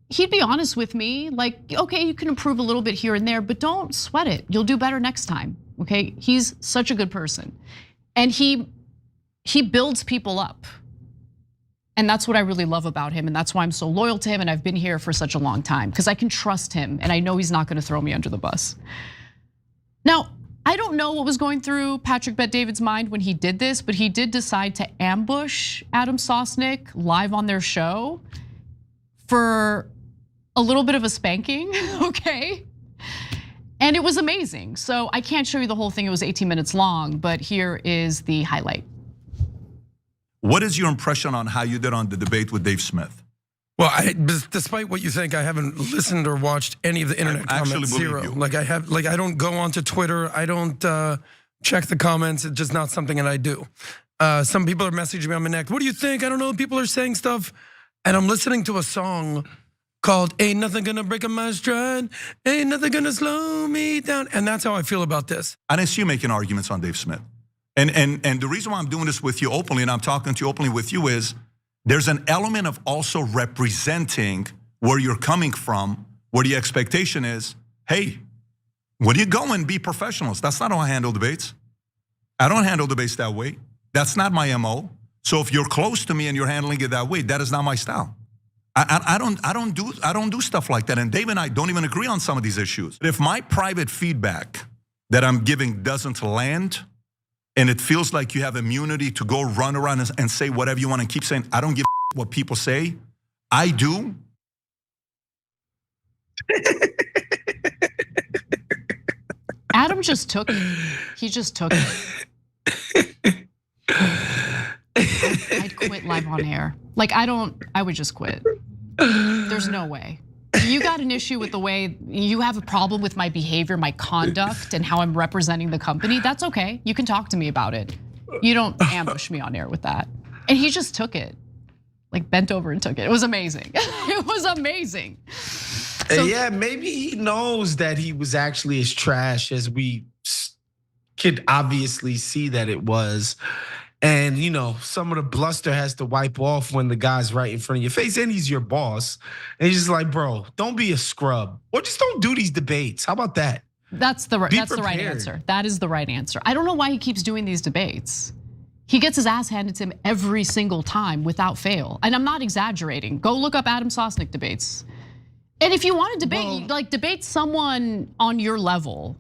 he'd be honest with me, okay, you can improve a little bit here and there, but don't sweat it. You'll do better next time, okay? He's such a good person. And he builds people up. And that's what I really love about him, and that's why I'm so loyal to him, and I've been here for such a long time, because I can trust him, and I know he's not gonna throw me under the bus. Now, I don't know what was going through Patrick Bet-David's mind when he did this, but he did decide to ambush Adam Sosnick live on their show for a little bit of a spanking, okay? And it was amazing. So I can't show you the whole thing, it was 18 minutes long, but here is the highlight. What is your impression on how you did on the debate with Dave Smith? Well, despite what you think, I haven't listened or watched any of the internet comments. Zero. I don't go onto Twitter. I don't check the comments. It's just not something that I do. Some people are messaging me on my neck. What do you think? I don't know. People are saying stuff, and I'm listening to a song called "Ain't Nothing Gonna Break My Stride, Ain't Nothing Gonna Slow Me Down," and that's how I feel about this. I didn't see you making arguments on Dave Smith. And the reason why I'm doing this with you openly and I'm talking to you openly with you is there's an element of also representing where you're coming from, where the expectation is, hey, when you go and be professionals, that's not how I handle debates. I don't handle debates that way. That's not my MO. So if you're close to me and you're handling it that way, that is not my style. I don't do stuff like that. And Dave and I don't even agree on some of these issues. If my private feedback that I'm giving doesn't land, and it feels like you have immunity to go run around and say whatever you want and keep saying, I don't give a what people say, I do. Adam just took it. He just took it. I'd quit live on air. Like, I would just quit. There's no way. You got an issue with the way, you have a problem with my behavior, my conduct, and how I'm representing the company. That's okay, you can talk to me about it. You don't ambush me on air with that. And he just took it, like bent over and took it. It was amazing, it was amazing. So, yeah, maybe he knows that he was actually as trash as we could obviously see that it was. And some of the bluster has to wipe off when the guy's right in front of your face and he's your boss. And he's just like, bro, don't be a scrub. Or just don't do these debates. How about that? That's the right answer. That is the right answer. I don't know why he keeps doing these debates. He gets his ass handed to him every single time without fail. And I'm not exaggerating. Go look up Adam Sosnick debates. And if you want to debate, like debate someone on your level.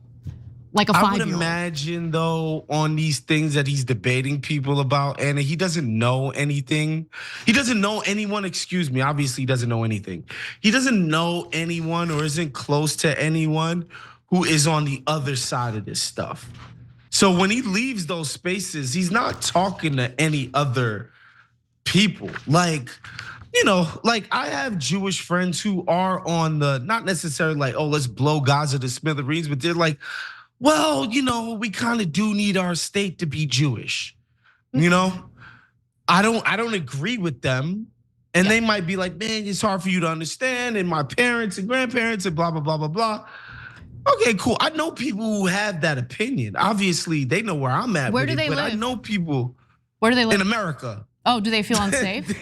Like a 5-year-old. I would imagine though on these things that he's debating people about, and he doesn't know anything. He doesn't know anyone, excuse me, obviously he doesn't know anything. He doesn't know anyone or isn't close to anyone who is on the other side of this stuff. So when he leaves those spaces, he's not talking to any other people. Like, like I have Jewish friends who are on the, not necessarily like, oh, let's blow Gaza to smithereens, but they're like, well, we kind of do need our state to be Jewish. I don't agree with them. And they might be like, man, it's hard for you to understand. And my parents and grandparents and blah, blah, blah, blah, blah. Okay, cool. I know people who have that opinion. Obviously, they know where I'm at. Where do they live? I know people. Where do they live? In America. Oh, do they feel unsafe?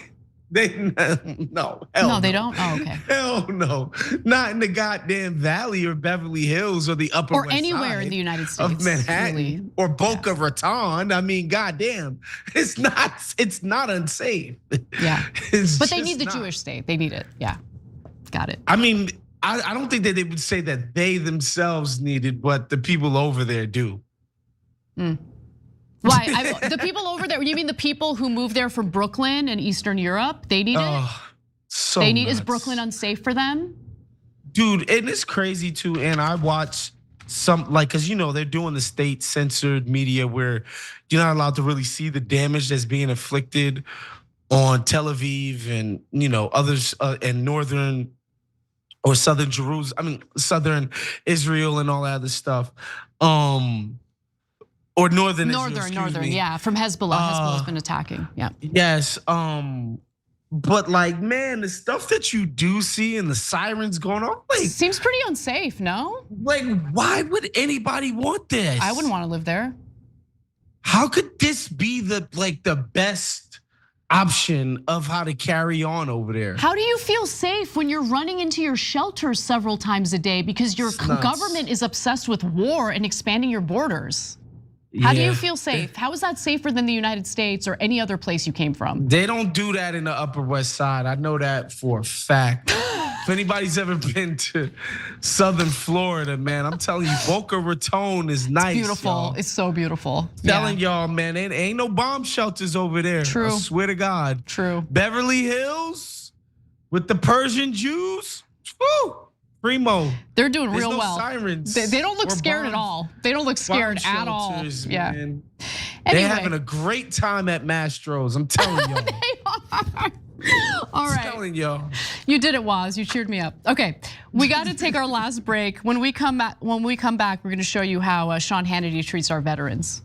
No, hell no, they don't. Oh, okay. Hell no, not in the goddamn Valley or Beverly Hills or the Upper or West anywhere Side in the United States of Manhattan really. Or Boca Raton. I mean, goddamn, it's not unsafe. Yeah, but they need the Jewish state. They need it. Yeah, got it. I mean, I don't think that they would say that they themselves need it, but the people over there do. Why? The people over there, you mean the people who moved there from Brooklyn and Eastern Europe? They need it? So they need, nuts. Is Brooklyn unsafe for them? Dude, and it's crazy too. And I watch some, cause they're doing the state censored media where you're not allowed to really see the damage that's being inflicted on Tel Aviv and others in northern or southern Jerusalem, southern Israel and all that other stuff. Or northern Israel, yeah, from Hezbollah. Hezbollah's been attacking, yeah. Yes, but man, the stuff that you do see and the sirens going on, seems pretty unsafe, no? Why would anybody want this? I wouldn't want to live there. How could this be the best option of how to carry on over there? How do you feel safe when you're running into your shelters several times a day because your government is obsessed with war and expanding your borders? How do you feel safe? How is that safer than the United States or any other place you came from? They don't do that in the Upper West Side. I know that for a fact. If anybody's ever been to Southern Florida, man, I'm telling you, Boca Raton is nice. It's beautiful. Y'all. It's so beautiful. Telling y'all, man, ain't no bomb shelters over there. True. I swear to God. True. Beverly Hills with the Persian Jews. Woo! Primo. They're doing real no well. Sirens. They don't look scared at all. They don't look scared at all. Yeah. Man. Anyway. They're having a great time at Mastro's. I'm telling y'all. They are. All right. I'm telling y'all. You did it, Waz. You cheered me up. Okay, we got to take our last break. When we come back, we're going to show you how Sean Hannity treats our veterans.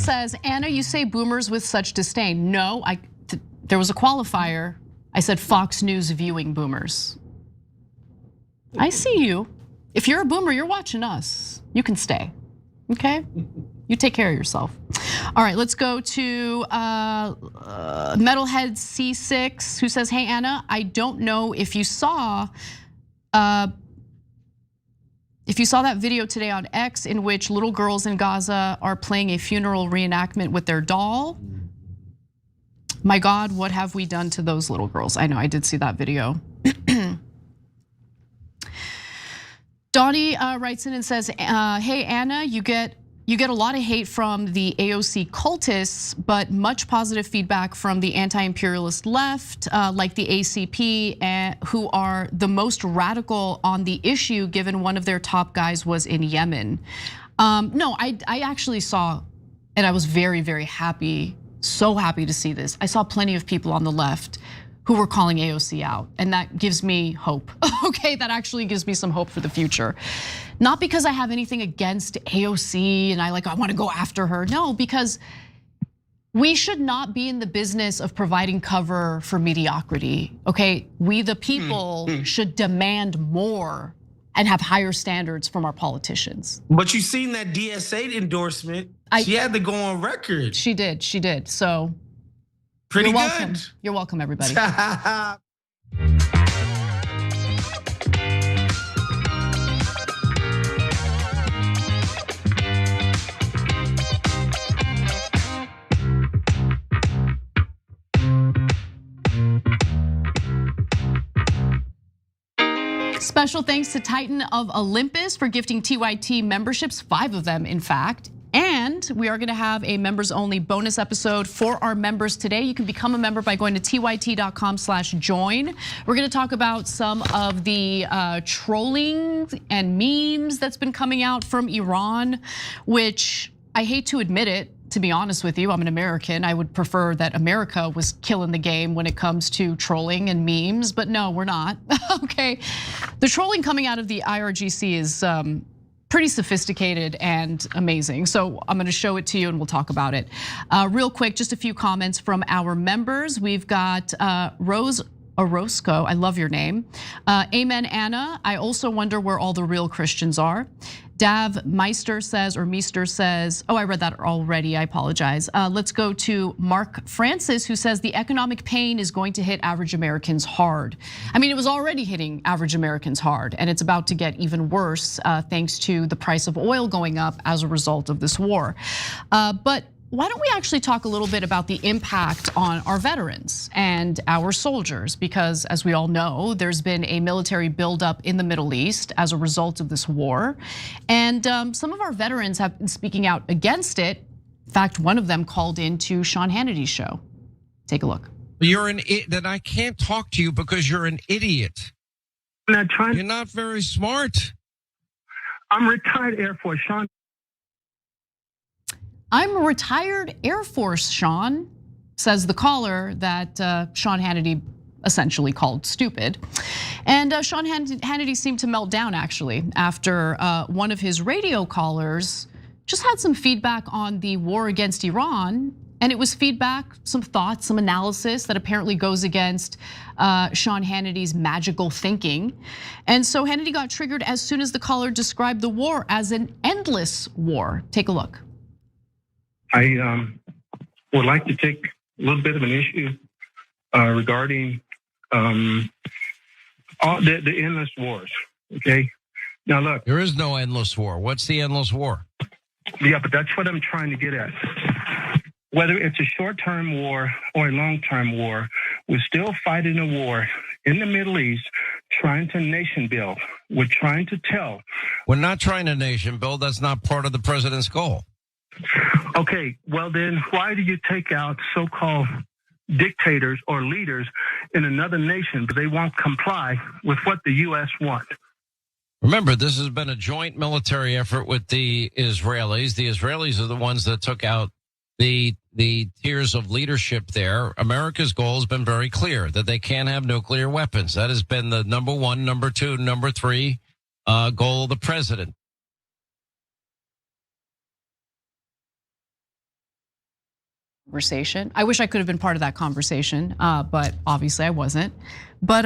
says, Anna, you say boomers with such disdain. No, there was a qualifier. I said Fox News viewing boomers. I see you. If you're a boomer, you're watching us. You can stay, okay? You take care of yourself. All right, let's go to Metalhead C6, who says, hey, Anna, I don't know if you saw that video today on X in which little girls in Gaza are playing a funeral reenactment with their doll. My God, what have we done to those little girls? I know, I did see that video. Donnie writes in and says, hey, Anna, you get a lot of hate from the AOC cultists, but much positive feedback from the anti-imperialist left, like the ACP, who are the most radical on the issue, given one of their top guys was in Yemen. No, I actually saw, and I was very, very happy, so happy to see this. I saw plenty of people on the left who were calling AOC out, and that gives me hope. Okay, that actually gives me some hope for the future. Not because I have anything against AOC and I want to go after her. No, because we should not be in the business of providing cover for mediocrity, okay? We the people should demand more and have higher standards from our politicians. But you seen that DSA endorsement, she had to go on record. She did, so. Pretty You're good. welcome. You're welcome, everybody. Special thanks to Titan of Olympus for gifting TYT memberships, 5 of them, in fact. And we are gonna have a members only bonus episode for our members today. You can become a member by going to tyt.com/join. We're gonna talk about some of the trolling and memes that's been coming out from Iran, which I hate to admit it, to be honest with you, I'm an American. I would prefer that America was killing the game when it comes to trolling and memes, but no, we're not, okay? The trolling coming out of the IRGC is pretty sophisticated and amazing. So I'm gonna show it to you and we'll talk about it. Real quick, just a few comments from our members. We've got Rose Orozco, I love your name. Amen, Anna. I also wonder where all the real Christians are. Dav Meister says, oh, I read that already, I apologize. Let's go to Mark Francis, who says the economic pain is going to hit average Americans hard. I mean, it was already hitting average Americans hard, and it's about to get even worse thanks to the price of oil going up as a result of this war. But why don't we actually talk a little bit about the impact on our veterans and our soldiers? Because as we all know, there's been a military buildup in the Middle East as a result of this war. And some of our veterans have been speaking out against it. In fact, one of them called into Sean Hannity's show. Take a look. Then I can't talk to you because you're an idiot. You're not very smart. I'm retired Air Force, Sean. I'm a retired Air Force, Sean, says the caller that Sean Hannity essentially called stupid. And Sean Hannity seemed to melt down actually after one of his radio callers just had some feedback on the war against Iran. And it was feedback, some thoughts, some analysis that apparently goes against Sean Hannity's magical thinking. And so Hannity got triggered as soon as the caller described the war as an endless war. Take a look. I would like to take a little bit of an issue regarding all the endless wars, okay? Now look. There is no endless war. What's the endless war? Yeah, but that's what I'm trying to get at. Whether it's a short-term war or a long-term war, we're still fighting a war in the Middle East, trying to nation build. We're trying to tell. We're not trying to nation build. That's not part of the president's goal. Okay, well then why do you take out so-called dictators or leaders in another nation, but they won't comply with what the US want? Remember, this has been a joint military effort with the Israelis. The Israelis are the ones that took out the tiers of leadership there. America's goal has been very clear, that they can't have nuclear weapons. That has been the number 1, number 2, number 3 goal of the president. conversation. I wish I could have been part of that conversation, but obviously I wasn't. But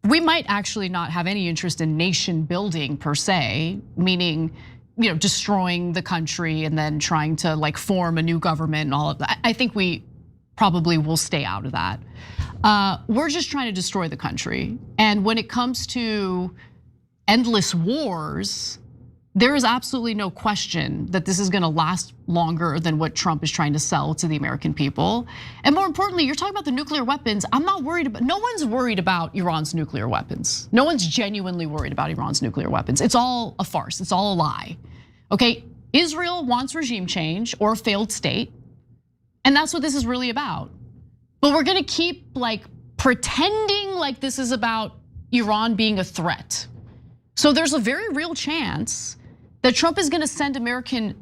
we might actually not have any interest in nation building per se, meaning, destroying the country and then trying to like form a new government and all of that. I think we probably will stay out of that. We're just trying to destroy the country. And when it comes to endless wars, there is absolutely no question that this is gonna last longer than what Trump is trying to sell to the American people. And more importantly, you're talking about the nuclear weapons. I'm not worried about, no one's worried about Iran's nuclear weapons. No one's genuinely worried about Iran's nuclear weapons. It's all a farce, it's all a lie. Okay, Israel wants regime change or a failed state, and that's what this is really about. But we're gonna keep like pretending like this is about Iran being a threat. So there's a very real chance that Trump is gonna send American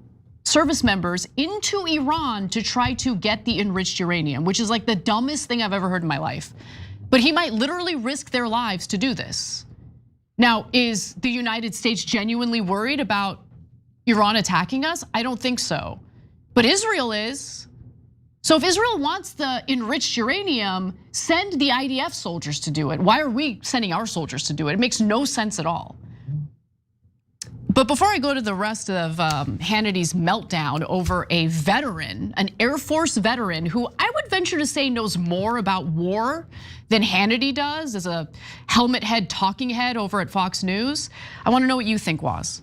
service members into Iran to try to get the enriched uranium, which is like the dumbest thing I've ever heard in my life. But he might literally risk their lives to do this. Now, is the United States genuinely worried about Iran attacking us? I don't think so, but Israel is. So if Israel wants the enriched uranium, send the IDF soldiers to do it. Why are we sending our soldiers to do it? It makes no sense at all. But before I go to the rest of Hannity's meltdown over a veteran, an Air Force veteran who I would venture to say knows more about war than Hannity does as a helmet head talking head over at Fox News, I wanna know what you think, Waz.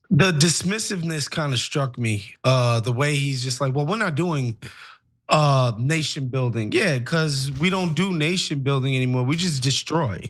The dismissiveness kind of struck me. The way he's just like, well, we're not doing nation building. Yeah, because we don't do nation building anymore. We just destroy.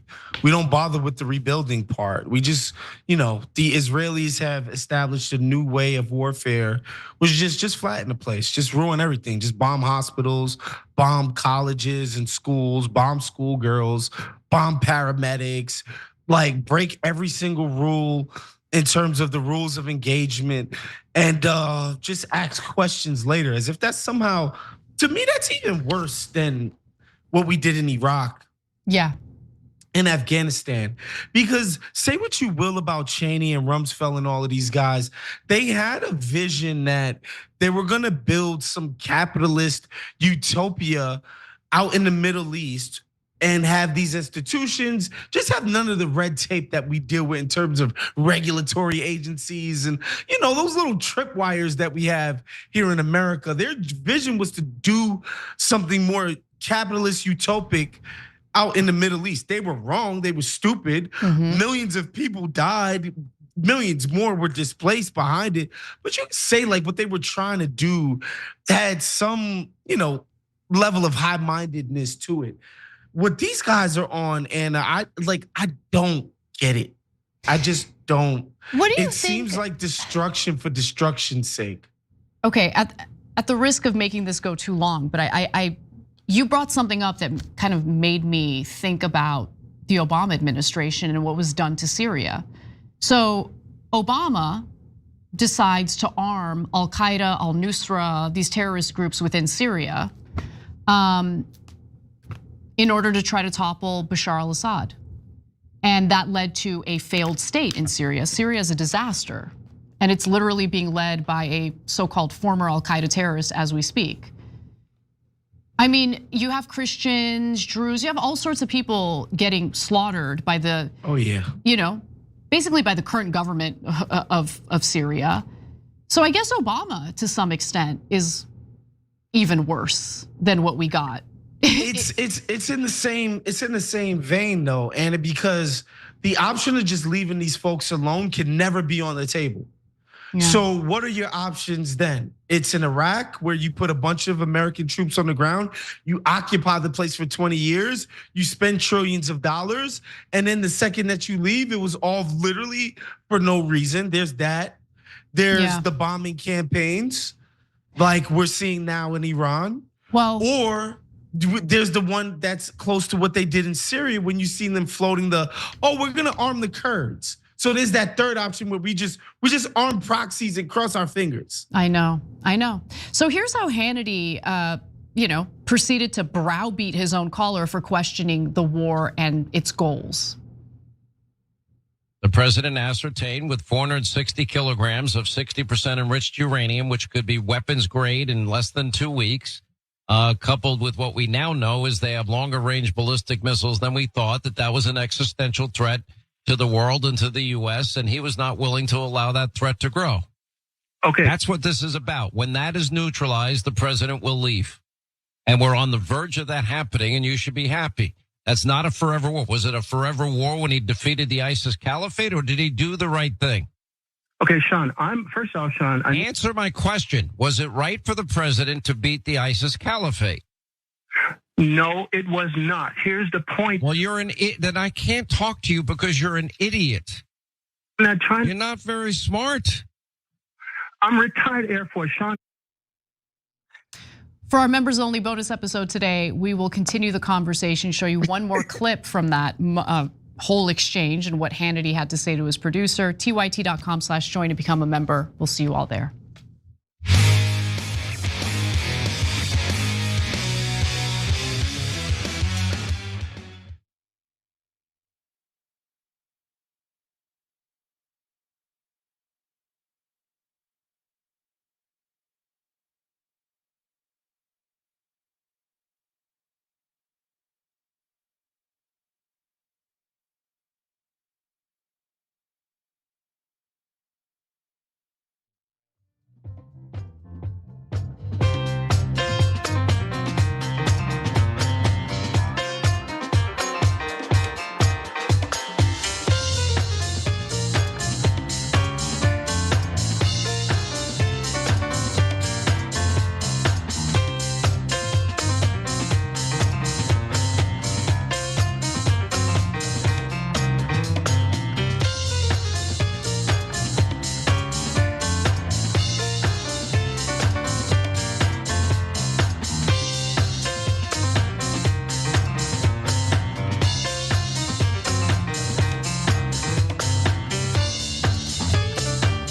We don't bother with the rebuilding part. We just, the Israelis have established a new way of warfare, which is just flatten the place, just ruin everything, just bomb hospitals, bomb colleges and schools, bomb schoolgirls, bomb paramedics, like break every single rule in terms of the rules of engagement, and just ask questions later as if that's somehow, to me, that's even worse than what we did in Iraq. Yeah. In Afghanistan. Because say what you will about Cheney and Rumsfeld and all of these guys, they had a vision that they were gonna build some capitalist utopia out in the Middle East and have these institutions just have none of the red tape that we deal with in terms of regulatory agencies and those little tripwires that we have here in America. Their vision was to do something more capitalist, utopic out in the Middle East. They were wrong, they were stupid. Millions of people died, millions more were displaced behind it. But you can say like what they were trying to do had some, level of high-mindedness to it. What these guys are on, and I don't get it. I just don't. What do you think? It seems like destruction for destruction's sake. Okay, at the risk of making this go too long, but you brought something up that kind of made me think about the Obama administration and what was done to Syria. So Obama decides to arm Al-Qaeda, al-Nusra, these terrorist groups within Syria, in order to try to topple Bashar al-Assad. And that led to a failed state in Syria. Syria is a disaster, and it's literally being led by a so-called former Al-Qaeda terrorist as we speak. I mean, you have Christians, Druze, you have all sorts of people getting slaughtered by the, basically by the current government of Syria. So I guess Obama, to some extent, is even worse than what we got. It's in the same vein though, and because the option of just leaving these folks alone can never be on the table. Yeah. So what are your options then? It's in Iraq where you put a bunch of American troops on the ground, you occupy the place for 20 years, you spend trillions of dollars, and then the second that you leave, it was all literally for no reason. There's that. There's the bombing campaigns like we're seeing now in Iran. Well, or there's the one that's close to what they did in Syria when you see them floating we're gonna arm the Kurds. So there's that third option where we just arm proxies and cross our fingers. I know. So here's how Hannity, proceeded to browbeat his own caller for questioning the war and its goals. The president ascertained with 460 kilograms of 60% enriched uranium, which could be weapons grade in less than 2 weeks, coupled with what we now know is they have longer range ballistic missiles than we thought, that was an existential threat to the world and to the U.S., and he was not willing to allow that threat to grow. Okay. That's what this is about. When that is neutralized, the president will leave. And we're on the verge of that happening, and you should be happy. That's not a forever war. Was it a forever war when he defeated the ISIS caliphate, or did he do the right thing? Okay, Sean, first off, Sean. Answer my question. Was it right for the president to beat the ISIS caliphate? No, it was not. Here's the point. Well, then I can't talk to you because you're an idiot. You're not very smart. I'm retired Air Force, Sean. For our members only bonus episode today, we will continue the conversation, show you one more clip from that whole exchange and what Hannity had to say to his producer. tyt.com/join to become a member. We'll see you all there.